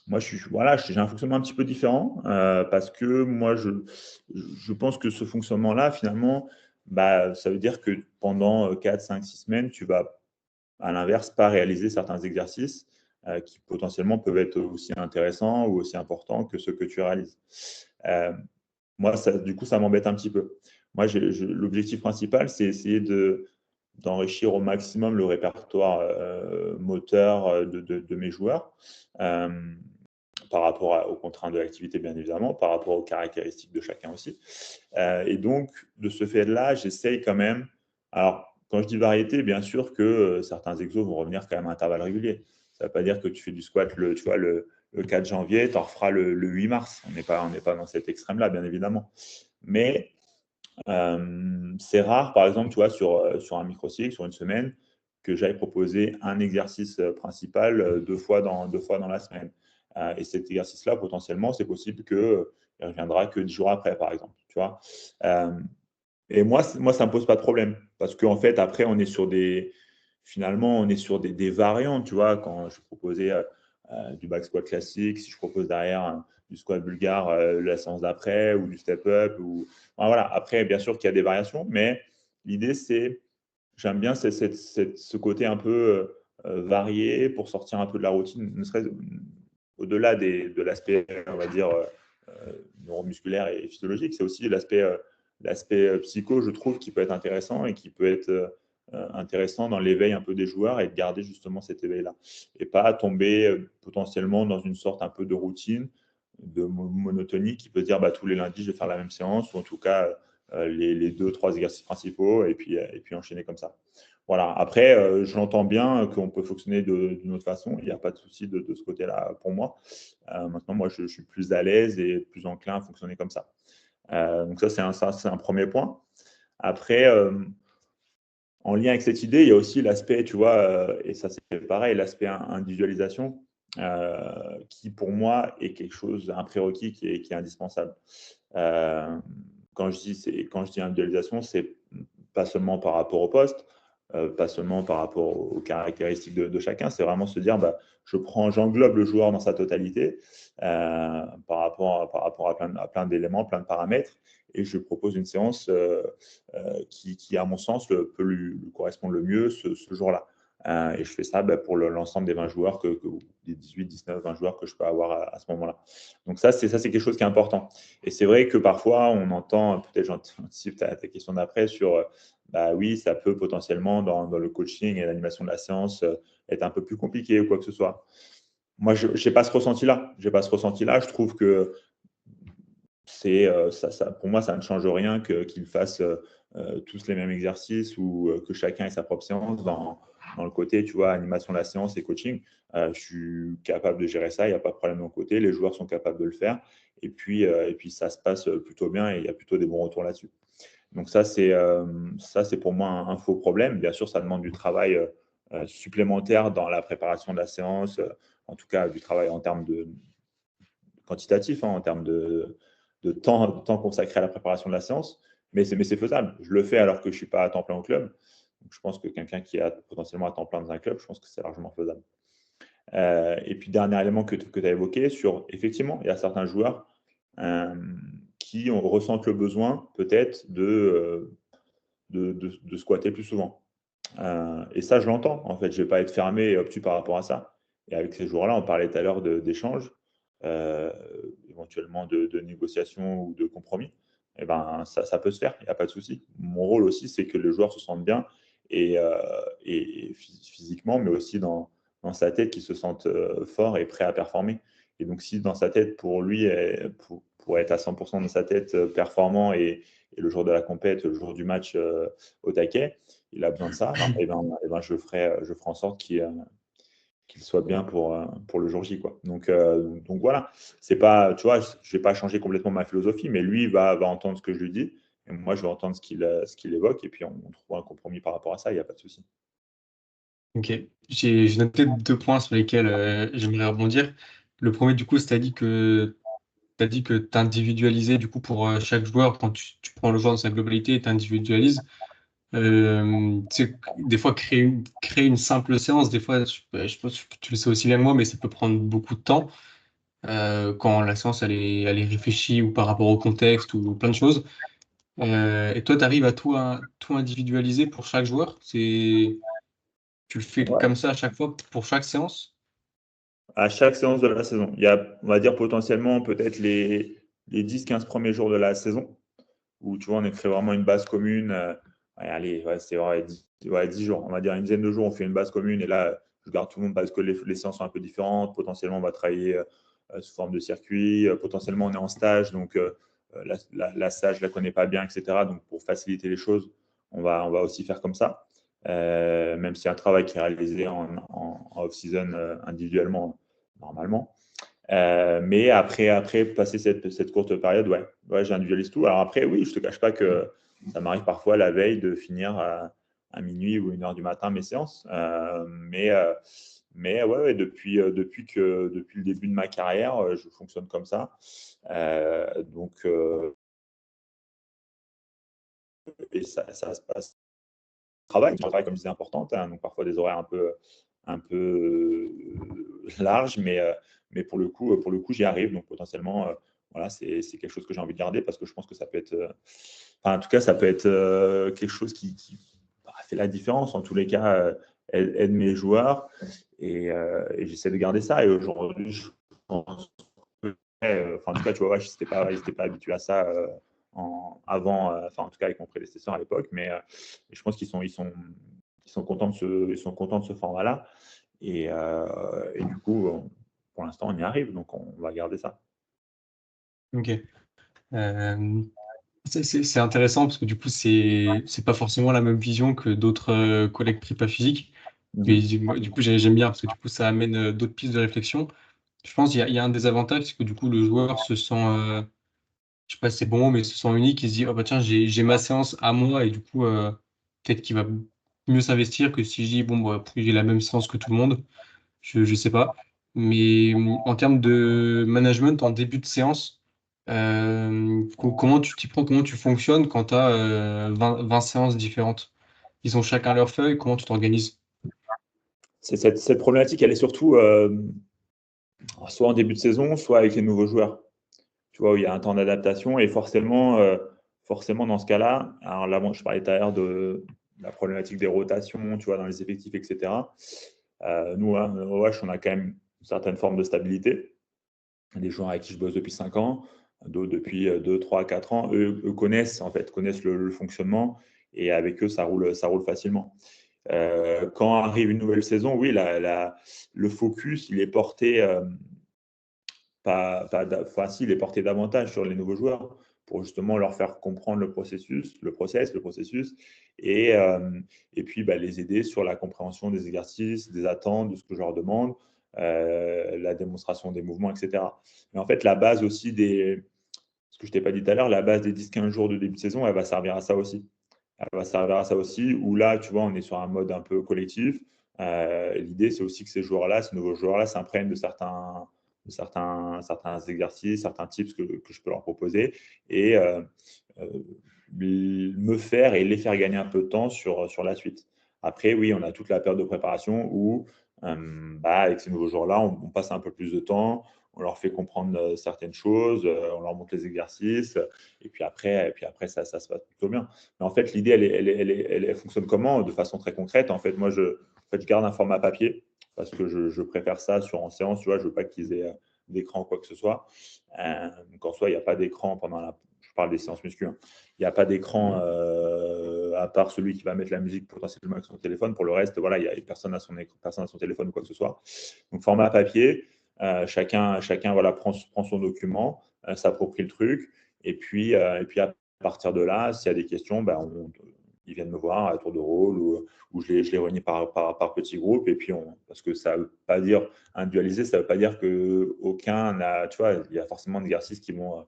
Moi, voilà, j'ai un fonctionnement un petit peu différent parce que moi, je pense que ce fonctionnement-là, finalement, ça veut dire que pendant 4, 5, 6 semaines, tu vas, à l'inverse, pas réaliser certains exercices qui potentiellement peuvent être aussi intéressants ou aussi importants que ceux que tu réalises. Euh, Moi, du coup, ça m'embête un petit peu. Moi, l'objectif principal, c'est essayer d'enrichir au maximum le répertoire moteur de mes joueurs. par rapport aux contraintes de l'activité, bien évidemment, par rapport aux caractéristiques de chacun aussi. Et donc, de ce fait-là, j'essaye quand même. Alors, quand je dis variété, bien sûr que certains exos vont revenir quand même à intervalles réguliers. Ça ne veut pas dire que tu fais du squat tu vois, le 4 janvier, tu en referas le 8 mars. On n'est pas dans cet extrême-là, bien évidemment. Mais c'est rare, par exemple, tu vois, sur un microcycle, sur une semaine, que j'aille proposer un exercice principal deux fois dans la semaine. Et cet exercice-là, potentiellement, c'est possible qu'il ne reviendra que 10 jours après, par exemple. Tu vois. Et moi, ça ne me pose pas de problème. Parce qu'en fait, après, finalement, on est sur des variantes. Tu vois, quand je proposais du back squat classique, si je propose derrière du squat bulgare la séance d'après, ou du step-up. Enfin, voilà. Après, bien sûr qu'il y a des variations, mais l'idée, j'aime bien ce côté un peu varié pour sortir un peu de la routine, ne serait-ce au-delà de l'aspect, on va dire, neuromusculaire et physiologique, c'est aussi l'aspect psycho, je trouve, qui peut être intéressant et qui peut être intéressant dans l'éveil un peu des joueurs et de garder justement cet éveil-là. Et pas tomber potentiellement dans une sorte un peu de routine, de monotonie qui peut se dire bah, tous les lundis, je vais faire la même séance, ou en tout cas les deux, trois exercices principaux, et puis enchaîner comme ça. Voilà. Après, je l'entends bien qu'on peut fonctionner d'une autre façon. Il n'y a pas de souci de ce côté-là pour moi. Maintenant, moi, je suis plus à l'aise et plus enclin à fonctionner comme ça. Donc ça, c'est un premier point. Après, en lien avec cette idée, il y a aussi l'aspect, tu vois, et ça c'est pareil, l'aspect individualisation, qui pour moi est quelque chose, un prérequis qui est indispensable. Euh, quand je dis individualisation, c'est pas seulement par rapport au poste, pas seulement par rapport aux caractéristiques de chacun, c'est vraiment se dire, bah, j'englobe le joueur dans sa totalité par rapport à plein d'éléments, plein de paramètres, et je propose une séance qui, à mon sens, peut lui correspondre le mieux ce jour-là. Et je fais ça pour l'ensemble des 20 joueurs, des 18, 19, 20 joueurs que je peux avoir à ce moment-là. Donc ça, c'est quelque chose qui est important. Et c'est vrai que parfois, on entend, peut-être j'anticipe ta question d'après, sur, bah oui, ça peut potentiellement, dans le coaching et l'animation de la séance, être un peu plus compliqué ou quoi que ce soit. Moi, je n'ai pas ce ressenti-là. J'ai pas ce ressenti-là. Je trouve que pour moi, ça ne change rien qu'ils fassent tous les mêmes exercices ou que chacun ait sa propre séance dans le côté, tu vois, animation de la séance et coaching. Je suis capable de gérer ça, il n'y a pas de problème de mon côté, les joueurs sont capables de le faire et puis ça se passe plutôt bien et il y a plutôt des bons retours là-dessus. Donc ça, c'est pour moi un faux problème. Bien sûr, ça demande du travail supplémentaire dans la préparation de la séance, en tout cas du travail en termes de quantitatif, hein, en termes de temps consacré à la préparation de la séance, mais c'est faisable. Je le fais alors que je ne suis pas à temps plein au club. Donc, je pense que quelqu'un qui est potentiellement à temps plein dans un club, je pense que c'est largement faisable. Et puis, dernier élément que tu as évoqué, effectivement, il y a certains joueurs qui ressentent le besoin peut-être de squatter plus souvent. Et ça, je l'entends. En fait, je ne vais pas être fermé et obtus par rapport à ça. Et avec ces joueurs-là, on parlait tout à l'heure d'échanges, éventuellement de négociations ou de compromis. Et ben, ça peut se faire, il n'y a pas de souci. Mon rôle aussi, c'est que le joueur se sente bien et physiquement, mais aussi dans sa tête, qu'il se sente fort et prêt à performer. Et donc, si dans sa tête, pour lui, pour être à 100% dans sa tête performant et le jour de la compète, le jour du match au taquet, il a besoin de ça, et ben je ferai en sorte qu'il soit bien pour le jour J, quoi. Donc voilà, c'est pas, tu vois, je vais pas changer complètement ma philosophie, mais lui va entendre ce que je lui dis, et moi je vais entendre ce qu'il évoque, et puis on trouvera un compromis par rapport à ça, il n'y a pas de souci. Ok, j'ai noté deux points sur lesquels j'aimerais rebondir. Le premier, du coup, tu as dit que tu individualisais du coup pour chaque joueur, quand tu prends le joueur dans sa globalité et tu individualises. Tu sais, des fois, créer une simple séance, des fois, je pense que tu le sais aussi bien que moi, mais ça peut prendre beaucoup de temps quand la séance elle est réfléchie ou par rapport au contexte ou plein de choses. Et toi, tu arrives à tout individualiser pour chaque joueur. Tu le fais Ouais. comme ça à chaque fois pour chaque séance? À chaque séance de la saison, il y a, on va dire potentiellement peut-être les 10-15 premiers jours de la saison, où tu vois, on crée vraiment une base commune. Ouais, allez, ouais, c'est vrai, 10 jours, on va dire une dizaine de jours, on fait une base commune, et là, je garde tout le monde parce que les séances sont un peu différentes. Potentiellement, on va travailler sous forme de circuit. Potentiellement, on est en stage, donc la stage, je ne la connais pas bien, etc. Donc, pour faciliter les choses, on va aussi faire comme ça. Même si un travail qui est réalisé en off-season individuellement, normalement. Mais après passer cette courte période, ouais, j'individualise tout. Alors après, oui, je ne te cache pas que ça m'arrive parfois la veille de finir à minuit ou 1h du matin mes séances. Mais ouais, depuis le début de ma carrière, je fonctionne comme ça. Donc, et ça se passe. Un travail, comme je disais, important, hein, donc parfois des horaires un peu larges, mais pour le coup, j'y arrive. Donc potentiellement, voilà, c'est quelque chose que j'ai envie de garder parce que je pense que ça peut être, en tout cas, ça peut être quelque chose qui fait la différence. En tous les cas, aide mes joueurs et j'essaie de garder ça. Et aujourd'hui, je pense que, en tout cas, tu vois, je n'étais pas habitué à ça avant, en tout cas avec mon prédécesseur à l'époque, mais je pense qu'ils sont contents de ce format-là. Et du coup, pour l'instant, on y arrive, donc on va garder ça. Ok. C'est intéressant parce que du coup, c'est pas forcément la même vision que d'autres collègues prépa physique. Mais du coup, j'aime bien parce que du coup, ça amène d'autres pistes de réflexion. Je pense qu'il y a un désavantage, c'est que du coup, le joueur se sent, je sais pas si c'est bon, mais se sent unique. Il se dit, oh bah tiens, j'ai ma séance à moi et du coup, peut-être qu'il va mieux s'investir que si je dis, bon, bah, j'ai la même séance que tout le monde. Je sais pas. Mais en termes de management en début de séance, comment tu t'y prends, comment tu fonctionnes quand tu as 20 séances différentes? Ils ont chacun leur feuille, comment tu t'organises? Cette problématique, elle est surtout soit en début de saison, soit avec les nouveaux joueurs. Tu vois, où il y a un temps d'adaptation et forcément dans ce cas-là, alors là, je parlais tout à l'heure de la problématique des rotations, tu vois, dans les effectifs, etc. Nous, hein, au OH, on a quand même une certaine forme de stabilité. Des joueurs avec qui je bosse depuis 5 ans, d'autres depuis 2, 3, 4 ans, eux connaissent le fonctionnement et avec eux, ça roule facilement. Quand arrive une nouvelle saison, oui, le focus, il est porté il est porté davantage sur les nouveaux joueurs pour justement leur faire comprendre le processus, et puis les aider sur la compréhension des exercices, des attentes, de ce que je leur demande, la démonstration des mouvements, etc. Mais en fait, la base aussi ce que je t'ai pas dit tout à l'heure, la base des 10-15 jours de début de saison, elle va servir à ça aussi. Où là, tu vois, on est sur un mode un peu collectif. L'idée, c'est aussi que ces nouveaux joueurs-là, s'imprègnent de certains exercices, certains tips que je peux leur proposer et me faire et les faire gagner un peu de temps sur la suite. Après, oui, on a toute la période de préparation où, avec ces nouveaux joueurs-là, on passe un peu plus de temps, on leur fait comprendre certaines choses, on leur montre les exercices, et puis après ça se passe plutôt bien. Mais en fait, l'idée, elle fonctionne comment? De façon très concrète. En fait, moi, je garde un format papier parce que je préfère ça en séance. Tu vois, je veux pas qu'ils aient d'écran ou quoi que ce soit. Donc en soi, il n'y a pas d'écran je parle des séances muscu, hein. Il n'y a pas d'écran à part celui qui va mettre la musique potentiellement avec son téléphone. Pour le reste, voilà, il n'y a personne à son téléphone ou quoi que ce soit. Donc format papier, chacun voilà, prend son document, s'approprie le truc, et puis à partir de là, s'il y a des questions, ils viennent me voir à tour de rôle ou je les réunis par petits groupes. Et puis, parce que ça ne veut pas dire individualiser, ça ne veut pas dire qu'aucun n'a, tu vois, il y a forcément des exercices qui vont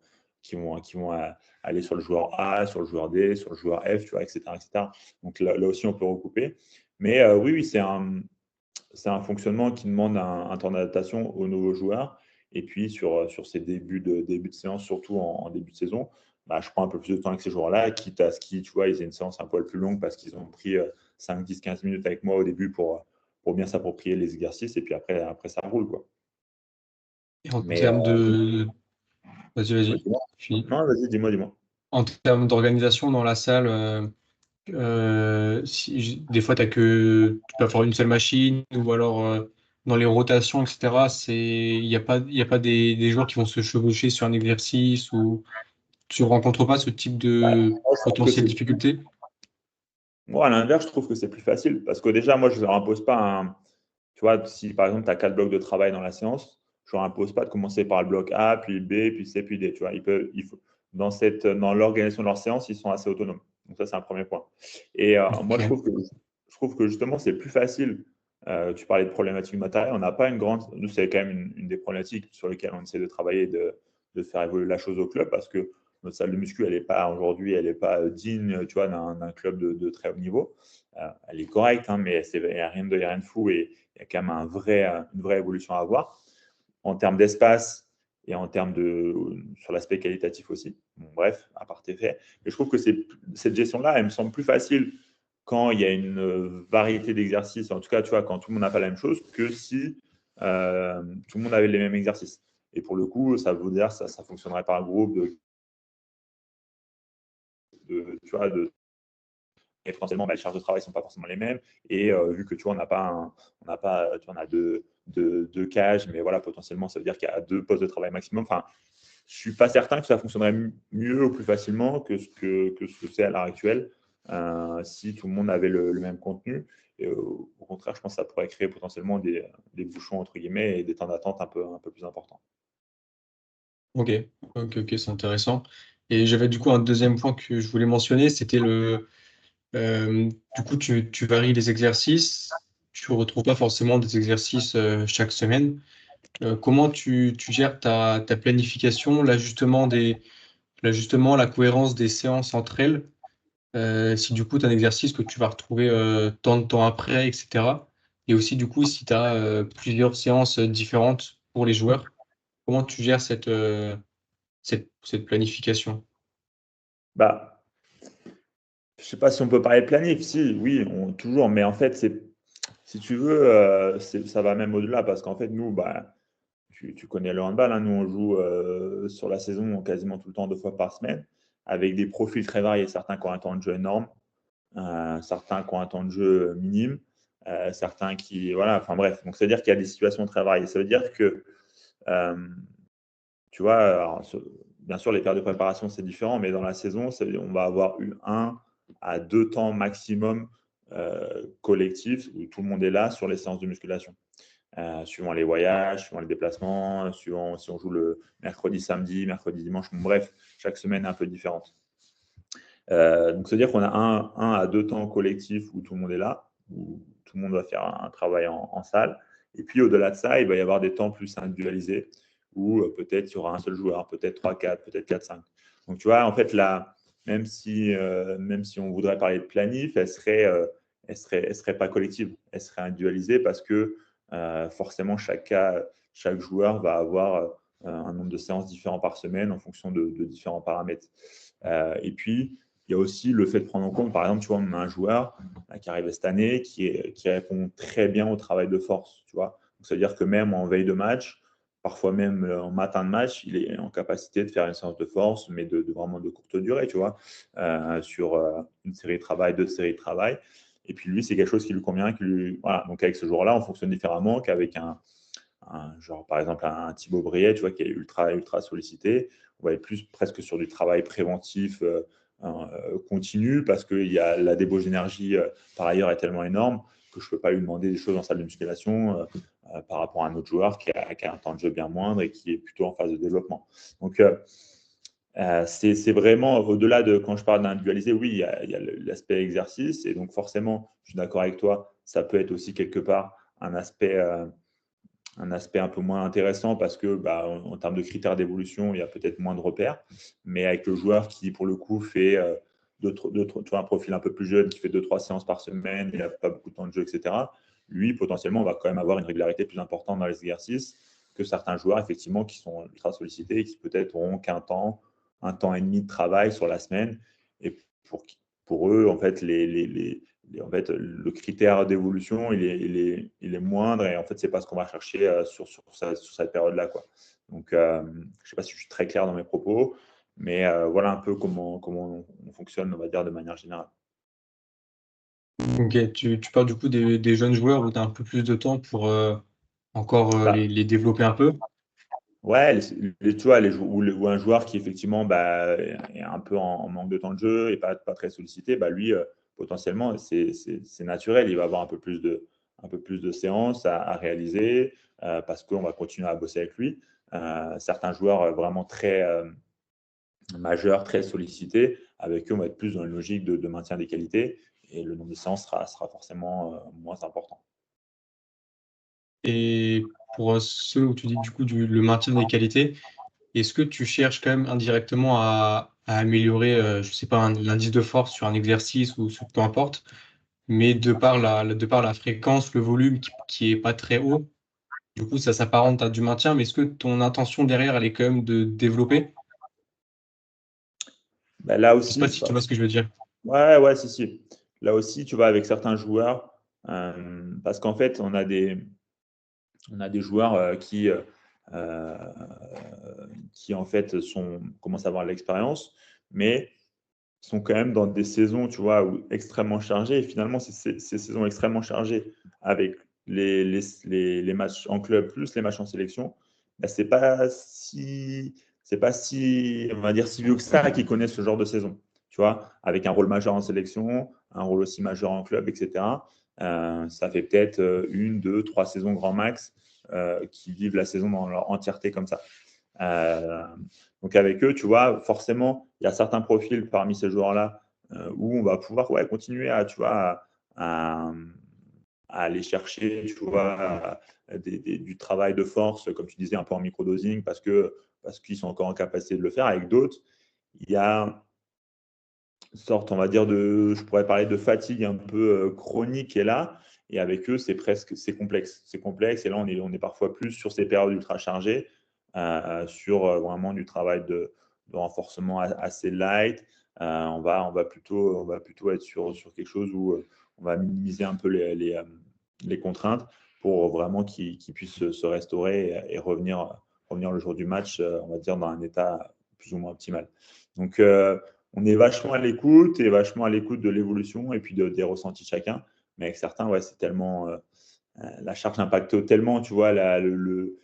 aller sur le joueur A, sur le joueur D, sur le joueur F, tu vois, etc. etc. Donc là aussi, on peut recouper. Mais oui, c'est un fonctionnement qui demande un temps d'adaptation aux nouveaux joueurs. Et puis, sur ces début de séance, surtout en début de saison, je prends un peu plus de temps avec ces joueurs-là, quitte à ce qu'ils, tu vois, ils aient une séance un poil plus longue parce qu'ils ont pris 5, 10, 15 minutes avec moi au début pour bien s'approprier les exercices. Et puis après ça roule, quoi. Et en Mais termes de... Vas-y, dis-moi. fini. Non, vas-y, dis-moi. En termes d'organisation dans la salle, des fois, tu peux avoir une seule machine ou alors dans les rotations, etc., il y a pas des joueurs qui vont se chevaucher sur un exercice ou tu rencontres pas ce type de Moi, je trouve que potentielle difficulté? moi, à l'inverse, je trouve que c'est plus facile parce que déjà, moi, je ne leur impose pas un. Tu vois, si par exemple, tu as 4 blocs de travail dans la séance, je leur impose pas de commencer par le bloc A, puis B, puis C, puis D. Tu vois, dans l'organisation de leur séance, ils sont assez autonomes. Donc ça, c'est un premier point. Et moi, Ok. je trouve que justement, c'est plus facile. Tu parlais de problématiques matérielles. On n'a pas une grande. Nous, c'est quand même une des problématiques sur lesquelles on essaie de travailler, de faire évoluer la chose au club, parce que notre salle de muscu, elle n'est pas aujourd'hui, elle n'est pas digne, tu vois, d'un club de très haut niveau. Elle est correcte, hein, mais il n'y a rien de fou et il y a quand même une vraie évolution à avoir en termes d'espace et en termes sur l'aspect qualitatif aussi. Bon, bref, à part tes faits. Mais je trouve que cette gestion-là, elle me semble plus facile quand il y a une variété d'exercices, en tout cas, tu vois, quand tout le monde n'a pas la même chose, que si tout le monde avait les mêmes exercices. Et pour le coup, ça veut dire que ça fonctionnerait par groupe tu vois, et potentiellement, les charges de travail ne sont pas forcément les mêmes. Et vu que tu vois, on n'a pas, tu vois, on a deux cages, mais voilà, potentiellement, ça veut dire qu'il y a 2 postes de travail maximum. Enfin, je ne suis pas certain que ça fonctionnerait mieux ou plus facilement que ce que c'est à l'heure actuelle si tout le monde avait le même contenu. Et, au contraire, je pense que ça pourrait créer potentiellement des bouchons, entre guillemets, et des temps d'attente un peu plus importants. Ok, ok, c'est intéressant. Et j'avais du coup un deuxième point que je voulais mentionner, c'était du coup, tu varies les exercices, tu ne retrouves pas forcément des exercices chaque semaine. Comment tu gères ta planification, l'ajustement, la cohérence des séances entre elles? Si du coup, tu as un exercice que tu vas retrouver tant de temps après, etc. Et aussi, du coup, si tu as plusieurs séances différentes pour les joueurs, comment tu gères cette planification? Bah, je ne sais pas si on peut parler de planif. Si, oui, toujours. Mais en fait, si tu veux, ça va même au-delà parce qu'en fait, nous, bah, tu connais le handball, hein, nous, on joue sur la saison quasiment tout le temps 2 fois par semaine avec des profils très variés. Certains qui ont un temps de jeu énorme, certains qui ont un temps de jeu minime, certains qui. Voilà, enfin bref. Donc, c'est-à-dire qu'il y a des situations très variées. Ça veut dire que, euh, tu vois, bien sûr, les périodes de préparation, c'est différent, mais dans la saison, on va avoir eu 1 à 2 temps maximum collectifs où tout le monde est là sur les séances de musculation. Suivant les voyages, suivant les déplacements, suivant si on joue le mercredi, samedi, mercredi, dimanche. Bref, chaque semaine est un peu différente. Donc, c'est-à-dire qu'on a 1 à 2 temps collectifs où tout le monde est là, où tout le monde va faire un travail en salle. Et puis, au-delà de ça, il va y avoir des temps plus individualisés où peut-être il y aura un seul joueur, peut-être 3, 4, peut-être 4, 5. Donc, tu vois, en fait, là, même si on voudrait parler de planif, elle serait pas collective, elle serait individualisée parce que forcément, chaque joueur va avoir un nombre de séances différents par semaine en fonction de différents paramètres. Et puis, il y a aussi le fait de prendre en compte, par exemple, tu vois, on a un joueur qui arrive cette année qui répond très bien au travail de force, tu vois. C'est-à-dire que même en veille de match, parfois même en matin de match, il est en capacité de faire une séance de force, mais vraiment de courte durée, tu vois, sur une série de travail, 2 séries de travail. Et puis lui, c'est quelque chose qui lui convient. Voilà. Donc avec ce joueur-là, on fonctionne différemment qu'avec genre par exemple un Thibaut Briet, tu vois, qui est ultra sollicité. On va être plus presque sur du travail préventif continu parce que la débauche d'énergie par ailleurs est tellement énorme que je ne peux pas lui demander des choses en salle de musculation par rapport à un autre joueur qui a un temps de jeu bien moindre et qui est plutôt en phase de développement. Donc c'est vraiment au-delà de quand je parle d'individualiser, oui, il y a l'aspect exercice et donc forcément, je suis d'accord avec toi, ça peut être aussi quelque part un aspect un peu moins intéressant parce que bah, en termes de critères d'évolution, il y a peut-être moins de repères. Mais avec le joueur qui, pour le coup, fait tu vois, un profil un peu plus jeune, qui fait 2, 3 séances par semaine, il n'a pas beaucoup de temps de jeu, etc., lui, potentiellement, on va quand même avoir une régularité plus importante dans les exercices que certains joueurs, effectivement, qui sont ultra sollicités et qui peut-être auront qu'un temps, 1 temps et demi de travail sur la semaine. Et pour eux, en fait, en fait, le critère d'évolution, il est moindre et en fait, c'est pas ce qu'on va chercher sur cette période-là, quoi. Donc, je ne sais pas si je suis très clair dans mes propos, mais voilà un peu comment on fonctionne, on va dire, de manière générale. Ok, tu parles du coup des jeunes joueurs où tu as un peu plus de temps pour encore Bah, les développer un peu. ouais, tu vois, ou un joueur qui effectivement bah, est un peu en manque de temps de jeu et pas très sollicité, bah, lui, potentiellement, c'est naturel, il va avoir un peu plus de séances à réaliser. parce qu'on va continuer à bosser avec lui. Certains joueurs vraiment très majeurs, très sollicités, avec eux, on va être plus dans une logique de maintien des qualités et le nombre de séances sera forcément moins important. Et pour ceux où tu dis du coup le maintien des qualités, est-ce que tu cherches quand même indirectement à améliorer, je sais pas, l'indice de force sur un exercice ou peu importe, mais de par la fréquence, le volume qui est pas très haut, du coup ça s'apparente à du maintien, mais est-ce que ton intention derrière, elle est quand même de développer? Ben, là Je sais pas aussi, si tu vois ce que je veux dire. ouais, ouais, si, si. Là aussi, tu vois, avec certains joueurs, parce qu'en fait, on a des joueurs euh, qui en fait commencent à avoir l'expérience, mais sont quand même dans des saisons, tu vois, extrêmement chargées. Et finalement, ces saisons extrêmement chargées avec les matchs en club plus les matchs en sélection, bah, c'est pas si, on va dire, si vieux que ça qui connaissent ce genre de saison. Tu vois, avec un rôle majeur en sélection, un rôle aussi majeur en club, etc. Ça fait peut-être une, deux, trois saisons grand max qui vivent la saison dans leur entièreté comme ça. Euh, donc avec eux, tu vois, forcément, il y a certains profils parmi ces joueurs-là où on va pouvoir continuer à, tu vois, à aller chercher, tu vois, du travail de force, comme tu disais, un peu en microdosing, parce qu'ils sont encore en capacité de le faire. Avec d'autres, il y a une sorte, on va dire, je pourrais parler de fatigue un peu chronique qui est là. Et avec eux, c'est complexe. C'est complexe. Et là, on est parfois plus sur ces périodes ultra chargées, sur vraiment du travail de renforcement assez light. On va plutôt être sur quelque chose où on va minimiser un peu les contraintes pour vraiment qu'ils puissent se restaurer et revenir le jour du match, on va dire, dans un état plus ou moins optimal. Donc, on est vachement à l'écoute et vachement à l'écoute de l'évolution et puis des ressentis de chacun. Mais avec certains, ouais, c'est tellement. La charge impacte tellement, tu vois, le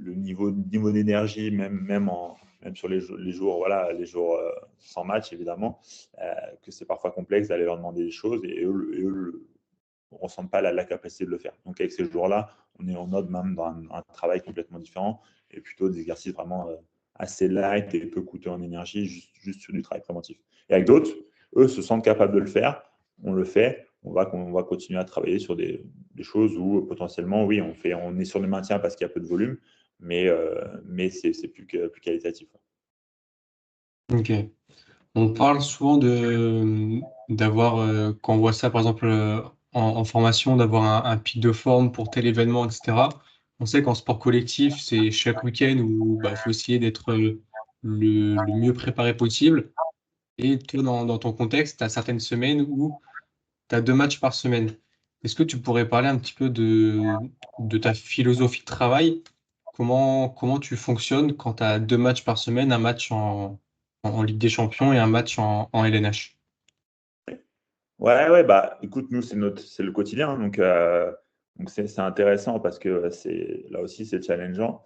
niveau d'énergie, même sur les jours, voilà, les jours sans match, évidemment, que c'est parfois complexe d'aller leur demander des choses et eux ne ressentent pas la capacité de le faire. Donc, avec ces jours-là, on est en mode même dans un travail complètement différent et plutôt des exercices vraiment assez light et peu coûteux en énergie, juste sur du travail préventif. Et avec d'autres, eux se sentent capables de le faire, on le fait, on va continuer à travailler sur des choses où potentiellement, oui, on est sur le maintien parce qu'il y a peu de volume, mais c'est plus qualitatif. Ok. On parle souvent d'avoir, quand on voit ça par exemple en formation, d'avoir un pic de forme pour tel événement, etc. On sait qu'en sport collectif, c'est chaque week-end où bah, faut essayer d'être le mieux préparé possible. Et toi, dans ton contexte, tu as certaines semaines où tu as 2 matchs par semaine. Est-ce que tu pourrais parler un petit peu de ta philosophie de travail? Comment tu fonctionnes quand tu as 2 matchs par semaine, un match en Ligue des Champions et un match en LNH? Ouais, ouais, bah écoute, nous, c'est le quotidien, hein, donc c'est intéressant parce que là aussi, c'est challengeant.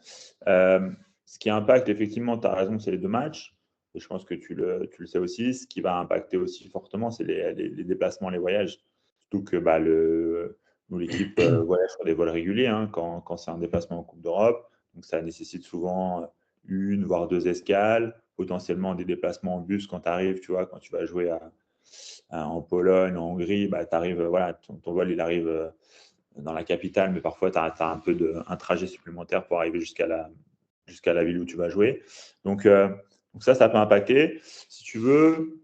Ce qui impacte, effectivement, tu as raison, c'est les 2 matchs, et je pense que tu le sais aussi. Ce qui va impacter aussi fortement, c'est les déplacements, les voyages. Surtout que bah, nous, l'équipe voyage sur des vols réguliers hein, quand c'est un déplacement en Coupe d'Europe. Donc ça nécessite souvent une, voire 2 escales, potentiellement des déplacements en bus quand tu arrives, tu vois, quand tu vas jouer en Pologne, en Hongrie, bah, voilà, ton vol il arrive dans la capitale, mais parfois tu as un trajet supplémentaire pour arriver jusqu'à la ville où tu vas jouer. Donc ça peut impacter. Si tu veux,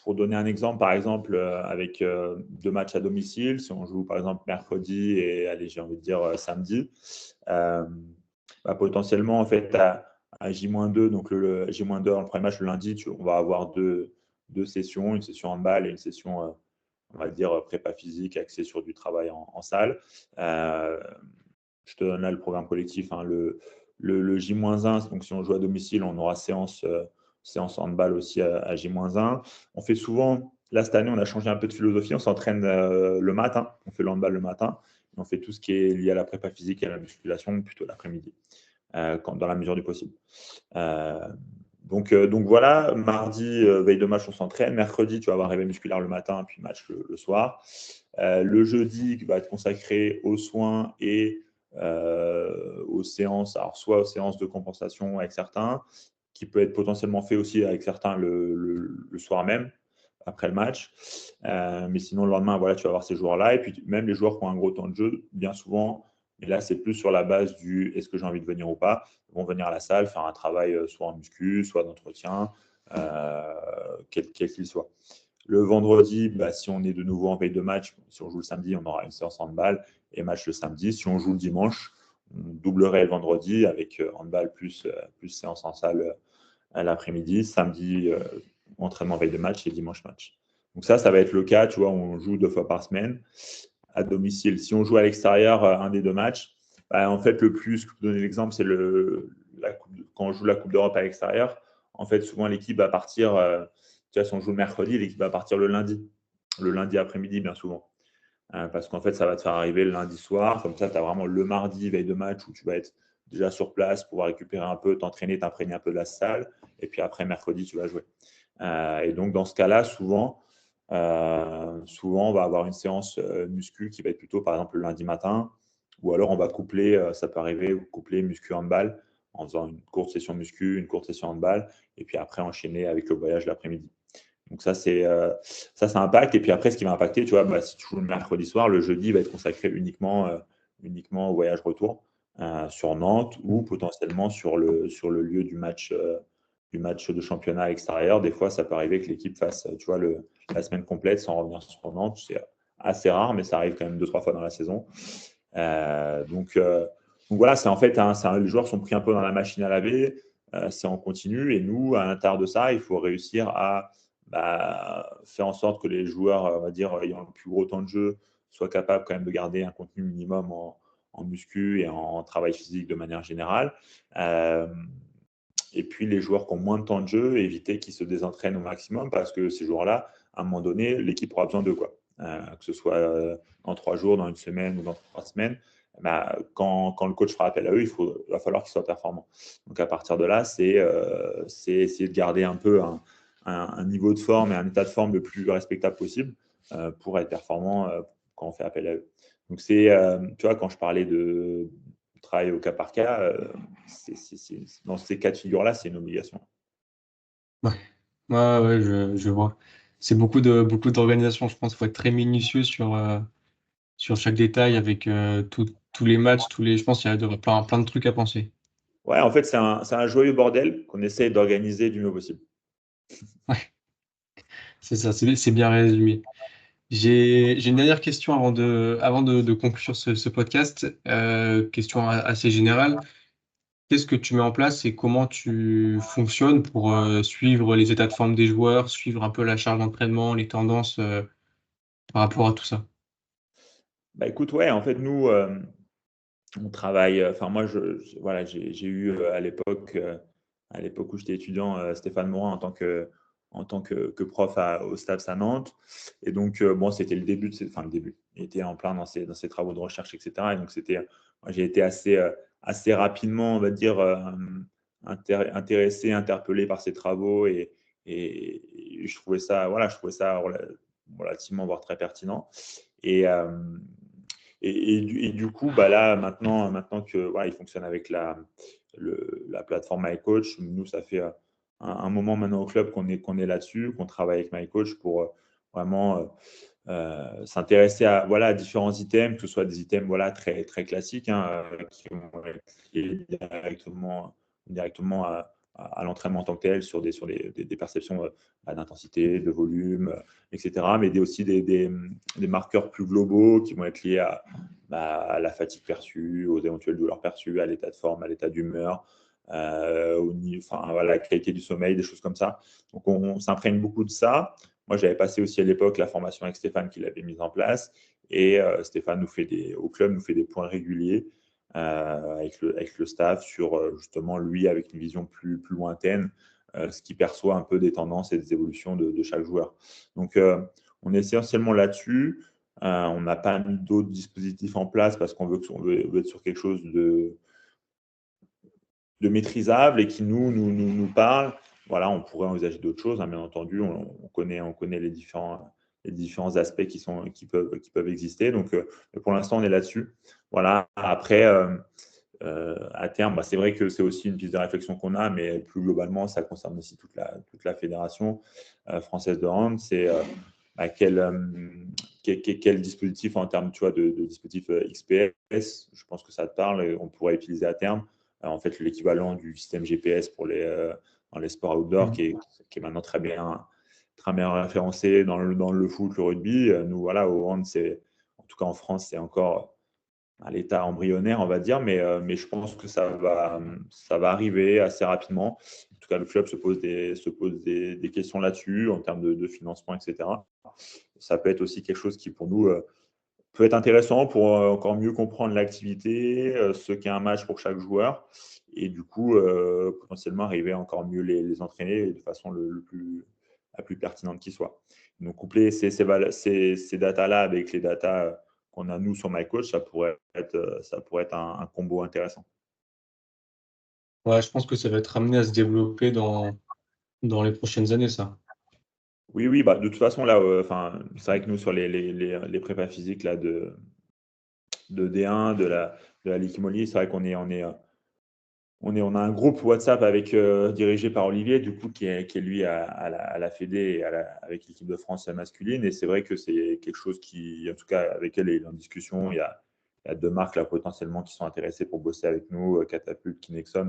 pour donner un exemple, par exemple, avec 2 matchs à domicile, si on joue par exemple mercredi et allez, j'ai envie de dire samedi, euh, bah, potentiellement, en fait, à J-2, donc le J-2, le premier match le lundi, on va avoir deux sessions, une session handball et une session, on va dire, prépa physique axée sur du travail en salle. Euh, je te donne là le programme collectif. Hein, le J-1, donc si on joue à domicile, on aura séance handball aussi à J-1. On fait souvent, là cette année, on a changé un peu de philosophie. On s'entraîne le matin, on fait le handball le matin. Et on fait tout ce qui est lié à la prépa physique et à la musculation plutôt l'après-midi, dans la mesure du possible. Donc voilà, mardi, veille de match, on s'entraîne. Mercredi, tu vas avoir réveil musculaire le matin, puis match le soir. Le jeudi va être consacré aux soins et aux séances, alors soit aux séances de compensation avec certains, qui peut être potentiellement fait aussi avec certains le soir même, après le match. Mais sinon, le lendemain, voilà, tu vas avoir ces joueurs-là. Et puis, même les joueurs qui ont un gros temps de jeu, bien souvent, et là, c'est plus sur la base du est-ce que j'ai envie de venir ou pas, ils vont venir à la salle, faire un travail soit en muscu, soit d'entretien, quel qu'il soit. Le vendredi, bah, si on est de nouveau en veille de match, si on joue le samedi, on aura une séance handball et match le samedi. Si on joue le dimanche, on doublerait le vendredi avec handball plus séance en salle à l'après-midi. Samedi, entraînement veille de match et dimanche match. Donc ça va être le cas, tu vois, on joue 2 fois par semaine à domicile. Si on joue à l'extérieur un des 2 matchs, bah, en fait, le plus, pour donner l'exemple, c'est quand on joue la Coupe d'Europe à l'extérieur. En fait, souvent, l'équipe va partir, tu vois, si on joue le mercredi, l'équipe va partir le lundi après-midi, bien souvent. Parce qu'en fait, ça va te faire arriver le lundi soir. Comme ça, tu as vraiment le mardi, veille de match, où tu vas être déjà sur place, pouvoir récupérer un peu, t'entraîner, t'imprégner un peu de la salle. Et puis après, mercredi, tu vas jouer. Et donc, dans ce cas-là, souvent, on va avoir une séance muscu qui va être plutôt, par exemple, le lundi matin. Ou alors, on va coupler, ça peut arriver, coupler muscu handball en faisant une courte session muscu, une courte session handball. Et puis après, enchaîner avec le voyage l'après-midi. Donc ça impacte. Et puis après, ce qui va impacter, tu vois, bah, si tu joues le mercredi soir, le jeudi va être consacré uniquement au voyage retour sur Nantes ou potentiellement sur le lieu du match de championnat à l'extérieur. Des fois, ça peut arriver que l'équipe fasse, tu vois, la semaine complète sans revenir sur Nantes. C'est assez rare, mais ça arrive quand même 2-3 fois dans la saison. Donc voilà, c'est en fait, les joueurs sont pris un peu dans la machine à laver. C'est en continu. Et nous, à l'intérieur de ça, il faut réussir à faire en sorte que les joueurs, on va dire, ayant le plus gros temps de jeu, soient capables quand même de garder un contenu minimum en muscu et en travail physique de manière générale. Et puis les joueurs qui ont moins de temps de jeu, éviter qu'ils se désentraînent au maximum parce que ces joueurs-là, à un moment donné, l'équipe aura besoin d'eux, quoi. Que ce soit dans 3 jours, dans une semaine ou dans 3 semaines. Quand le coach fera appel à eux, il va falloir qu'ils soient performants. Donc à partir de là, c'est essayer de garder un peu un niveau de forme et un état de forme le plus respectable possible pour être performant quand on fait appel à eux. Donc tu vois, quand je parlais de travail au cas par cas, dans ces cas de figure-là, c'est une obligation. Ouais, ouais, ouais, je vois. C'est beaucoup d'organisation, je pense. Il faut être très minutieux sur chaque détail avec tous les matchs, je pense qu'il y a plein de trucs à penser. Ouais, en fait, c'est un joyeux bordel qu'on essaie d'organiser du mieux possible. Ouais, c'est ça, c'est bien résumé. J'ai une dernière question avant de conclure ce podcast. Question assez générale. Qu'est-ce que tu mets en place et comment tu fonctionnes pour suivre les états de forme des joueurs, suivre un peu la charge d'entraînement, les tendances par rapport à tout ça? Bah écoute, ouais, en fait, nous, on travaille. Enfin, moi, voilà, j'ai eu à l'époque où j'étais étudiant, Stéphane Morin en tant que prof au STAPS à Nantes. Et donc, bon, c'était le début enfin le début. Il était en plein dans ses travaux de recherche, etc. Et donc, moi, j'ai été assez rapidement, on va dire, intéressé, interpellé par ces travaux et je trouvais ça relativement, voire très pertinent. Et, du coup, bah là, maintenant que voilà, il fonctionne avec la plateforme MyCoach, nous, ça fait un moment maintenant au club qu'on est là-dessus, qu'on travaille avec MyCoach pour vraiment s'intéresser à différents items, que ce soit des items très, très classiques qui vont être liés directement à l'entraînement en tant que tel sur des perceptions d'intensité, de volume, etc. Mais aussi des marqueurs plus globaux qui vont être liés à la fatigue perçue, aux éventuelles douleurs perçues, à l'état de forme, à l'état d'humeur, la qualité du sommeil, des choses comme ça. Donc on s'imprègne beaucoup de ça. Moi, j'avais passé aussi à l'époque la formation avec Stéphane qui l'avait mise en place. Et Stéphane au club nous fait des points réguliers avec le staff sur justement lui avec une vision plus lointaine, ce qui perçoit un peu des tendances et des évolutions de chaque joueur. Donc, on est essentiellement là-dessus. On n'a pas mis d'autres dispositifs en place parce qu'on veut être sur quelque chose de maîtrisable et qui nous parle. Voilà, on pourrait envisager d'autres choses, bien entendu. On connaît les différents aspects qui peuvent exister. Donc, pour l'instant, on est là-dessus. Voilà. Après, à terme, c'est vrai que c'est aussi une piste de réflexion qu'on a, mais plus globalement, ça concerne aussi toute la fédération française de hand. C'est quel dispositif en termes, tu vois, de dispositif XPS, je pense que ça te parle, et on pourrait utiliser à terme. En fait, l'équivalent du système GPS dans les sports outdoor, qui est maintenant très bien référencé dans le foot, le rugby. Nous, voilà, au hand, en tout cas en France, c'est encore à l'état embryonnaire, on va dire, mais je pense que ça va arriver assez rapidement. En tout cas, le club se pose des questions là-dessus en termes de financement, etc. Ça peut être aussi quelque chose qui, pour nous, peut être intéressant pour encore mieux comprendre l'activité, ce qu'est un match pour chaque joueur, et du coup, potentiellement arriver à encore mieux les entraîner de façon la plus pertinente qui soit. Donc, coupler ces datas-là avec les datas qu'on a, nous, sur MyCoach, ça pourrait être un combo intéressant. Ouais, je pense que ça va être amené à se développer dans les prochaines années, ça. Oui, de toute façon, là, c'est vrai que nous, sur les prépas physiques là, de D1, de la Ligue Molly, c'est vrai on a un groupe WhatsApp dirigé par Olivier, du coup, qui est lui à la Fédé et avec l'équipe de France masculine. Et c'est vrai que c'est quelque chose qui, en tout cas, avec elle, est en discussion. Il y a 2 marques là potentiellement qui sont intéressées pour bosser avec nous, Catapulte, Kinexon.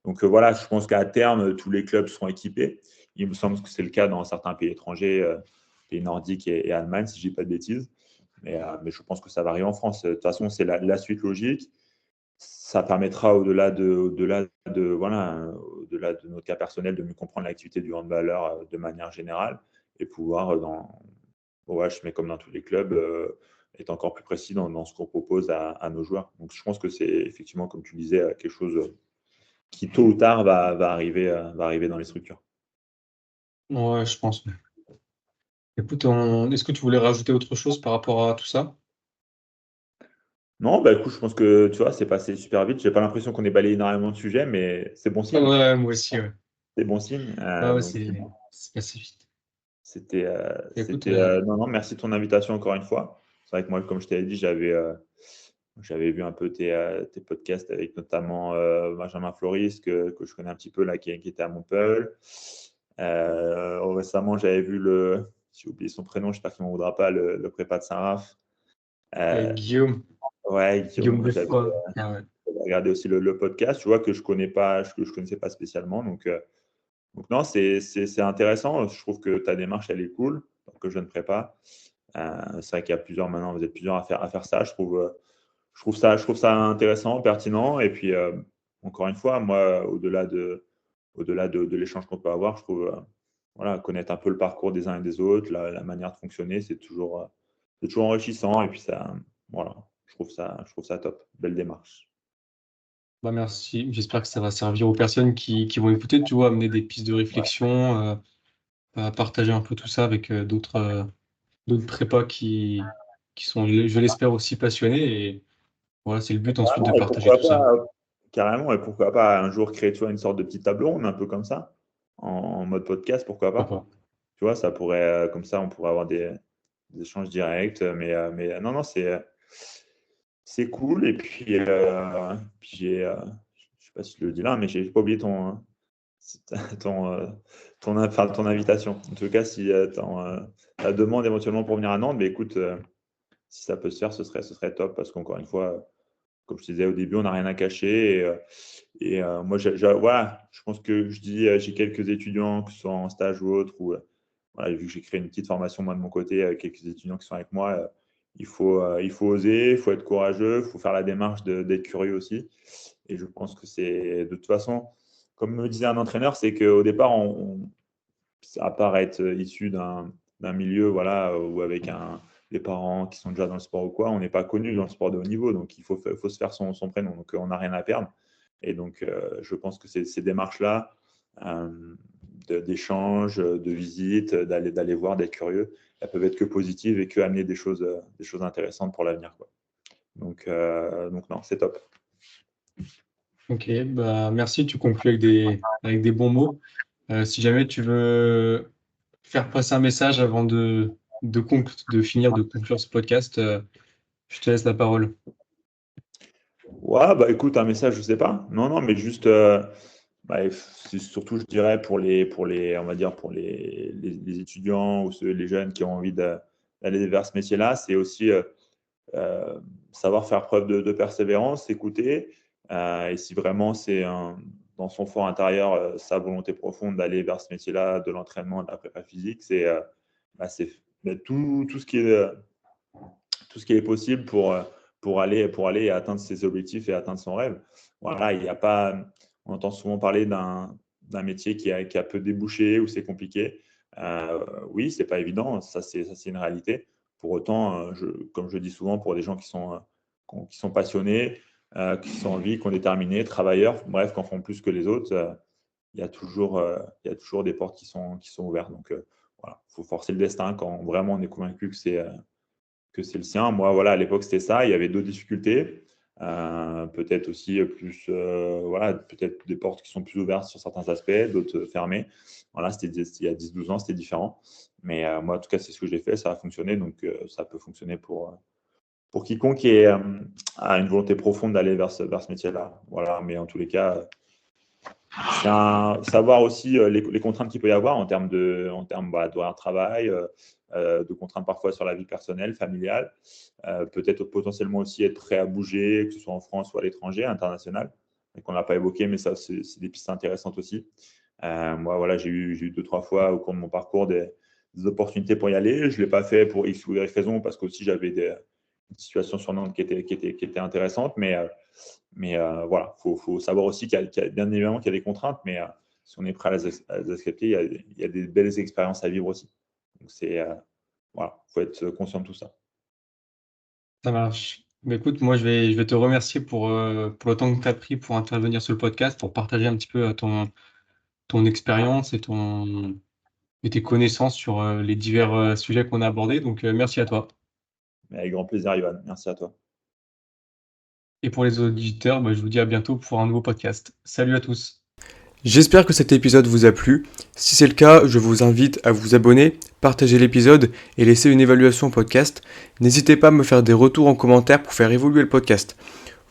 Donc voilà, je pense qu'à terme, tous les clubs seront équipés. Il me semble que c'est le cas dans certains pays étrangers, pays nordiques et Allemagne, si je ne dis pas de bêtises. Mais je pense que ça va arriver en France. De toute façon, c'est la suite logique. Ça permettra, au-delà de notre cas personnel, de mieux comprendre l'activité du handballeur de manière générale et pouvoir, je mets comme dans tous les clubs, être encore plus précis dans ce qu'on propose à nos joueurs. Donc, je pense que c'est effectivement, comme tu disais, quelque chose qui, tôt ou tard, va arriver dans les structures. Ouais, je pense. Écoute, est-ce que tu voulais rajouter autre chose par rapport à tout ça? Non, écoute, je pense que tu vois, c'est passé super vite. J'ai pas l'impression qu'on ait balayé énormément de sujets, mais c'est bon signe. Ouais, moi aussi, ouais. C'est bon signe. Ouais, Donc, c'est passé vite. Écoute, non, merci de ton invitation encore une fois. C'est vrai que moi, comme je t'avais dit, j'avais vu un peu tes podcasts avec notamment Benjamin Floris, que je connais un petit peu là, qui était à Montpellier. Récemment, j'avais vu j'ai oublié son prénom, j'espère qu'il ne m'en voudra pas, le prépa de Saint-Raph. Guillaume, Ouais, Guillaume Guillaume, j'avais Beffroy. Ah ouais. regardé aussi le podcast, tu vois, que je connaissais pas spécialement. Donc non, c'est intéressant. Je trouve que ta démarche, elle est cool, que je ne prépa. C'est vrai qu'il y a plusieurs maintenant, vous êtes plusieurs à faire ça. Je trouve ça intéressant, pertinent. Et puis, encore une fois, moi, au-delà de l'échange qu'on peut avoir, je trouve, voilà, connaître un peu le parcours des uns et des autres, la manière de fonctionner, c'est toujours enrichissant. Et puis, voilà, je trouve ça top. Belle démarche. Bah, merci. J'espère que ça va servir aux personnes qui vont écouter, tu vois, amener des pistes de Ouais. réflexion, partager un peu tout ça avec d'autres prépas qui sont, je l'espère, aussi passionnés. Et voilà, c'est le but ensuite de Carrément, et partager pourquoi tout ça. pas, carrément, et pourquoi pas un jour créer, tu vois, une sorte de petit tableau ronde, un peu comme ça, en mode podcast, pourquoi pas. Pourquoi pas? Tu vois, ça pourrait, comme ça, on pourrait avoir des échanges directs. Mais non, non, c'est cool. Et puis je sais pas si je le dis là, mais j'ai pas oublié ton, ton invitation. En tout cas, si ta demande éventuellement pour venir à Nantes, mais écoute, si ça peut se faire, ce serait top parce qu'encore une fois, comme je te disais au début, on n'a rien à cacher. Moi, voilà, je pense que je dis, j'ai quelques étudiants, que ce soit en stage ou autre, ou voilà, vu que j'ai créé une petite formation moi de mon côté, avec quelques étudiants qui sont avec moi, il faut oser, il faut être courageux, il faut faire la démarche d'être curieux aussi. Et je pense que c'est de toute façon, comme me disait un entraîneur, c'est qu'au départ, à part être issu d'un milieu voilà, ou avec des parents qui sont déjà dans le sport ou quoi, on n'est pas connu dans le sport de haut niveau, donc il faut se faire son prénom, donc on n'a rien à perdre. Et donc, je pense que ces démarches-là, euh, d'échange, de visite, d'aller voir, d'être curieux, elles peuvent être que positives et que amener des choses intéressantes pour l'avenir, quoi. Donc non, c'est top. Ok, bah merci, tu conclus avec des bons mots. Si jamais tu veux faire passer un message avant de finir, de conclure ce podcast, je te laisse la parole. Ouais, bah écoute, un message, je sais pas. Non, non, mais juste, bah, c'est surtout, je dirais, on va dire, pour les étudiants ou les jeunes qui ont envie d'aller vers ce métier-là, c'est aussi euh, savoir faire preuve de persévérance, écouter. Et si vraiment dans son fort intérieur, sa volonté profonde d'aller vers ce métier-là, de l'entraînement, de la prépa physique, c'est tout ce qui est tout ce qui est possible pour aller et atteindre ses objectifs et atteindre son rêve. Voilà, il n'y a pas. On entend souvent parler d'un métier qui a peu de débouchés ou c'est compliqué. Oui, c'est pas évident, ça c'est une réalité. Pour autant, comme je dis souvent, pour des gens qui sont passionnés, qui sont en vie, qui sont déterminés, travailleurs, bref, qui en font plus que les autres, il y a toujours des portes qui sont ouvertes. Donc voilà, il faut forcer le destin quand vraiment on est convaincu que c'est le sien. Moi, voilà, à l'époque, c'était ça. Il y avait d'autres difficultés. Peut-être aussi plus, voilà, peut-être des portes qui sont plus ouvertes sur certains aspects, d'autres fermées. Voilà, il y a 10-12 ans, c'était différent. Mais moi, en tout cas, c'est ce que j'ai fait. Ça a fonctionné. Donc, ça peut fonctionner pour quiconque a une volonté profonde d'aller vers ce métier-là. Voilà, mais en tous les cas, savoir aussi les contraintes qu'il peut y avoir en termes d'horaire de travail, de contraintes parfois sur la vie personnelle, familiale. Peut-être potentiellement aussi être prêt à bouger, que ce soit en France ou à l'étranger, international, et qu'on n'a pas évoqué, mais ça, c'est des pistes intéressantes aussi. Moi, voilà, j'ai eu 2-3 fois au cours de mon parcours des opportunités pour y aller. Je ne l'ai pas fait pour X ou Y raison, parce qu'aussi j'avais une situation sur Nantes qui était intéressante, mais voilà, faut savoir aussi bien évidemment qu'il y a des contraintes, mais si on est prêt à les accepter, il y a des belles expériences à vivre aussi. Donc, voilà, faut être conscient de tout ça. Ça marche. Mais écoute, moi, je vais te remercier pour le temps que tu as pris pour intervenir sur le podcast, pour partager un petit peu ton expérience et tes connaissances sur les divers sujets qu'on a abordés. Donc, merci à toi. Mais avec grand plaisir, Ivan. Merci à toi. Et pour les auditeurs, bah, je vous dis à bientôt pour un nouveau podcast. Salut à tous. J'espère que cet épisode vous a plu. Si c'est le cas, je vous invite à vous abonner, partager l'épisode et laisser une évaluation au podcast. N'hésitez pas à me faire des retours en commentaire pour faire évoluer le podcast.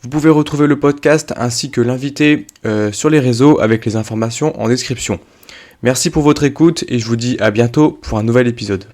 Vous pouvez retrouver le podcast ainsi que l'invité sur les réseaux avec les informations en description. Merci pour votre écoute et je vous dis à bientôt pour un nouvel épisode.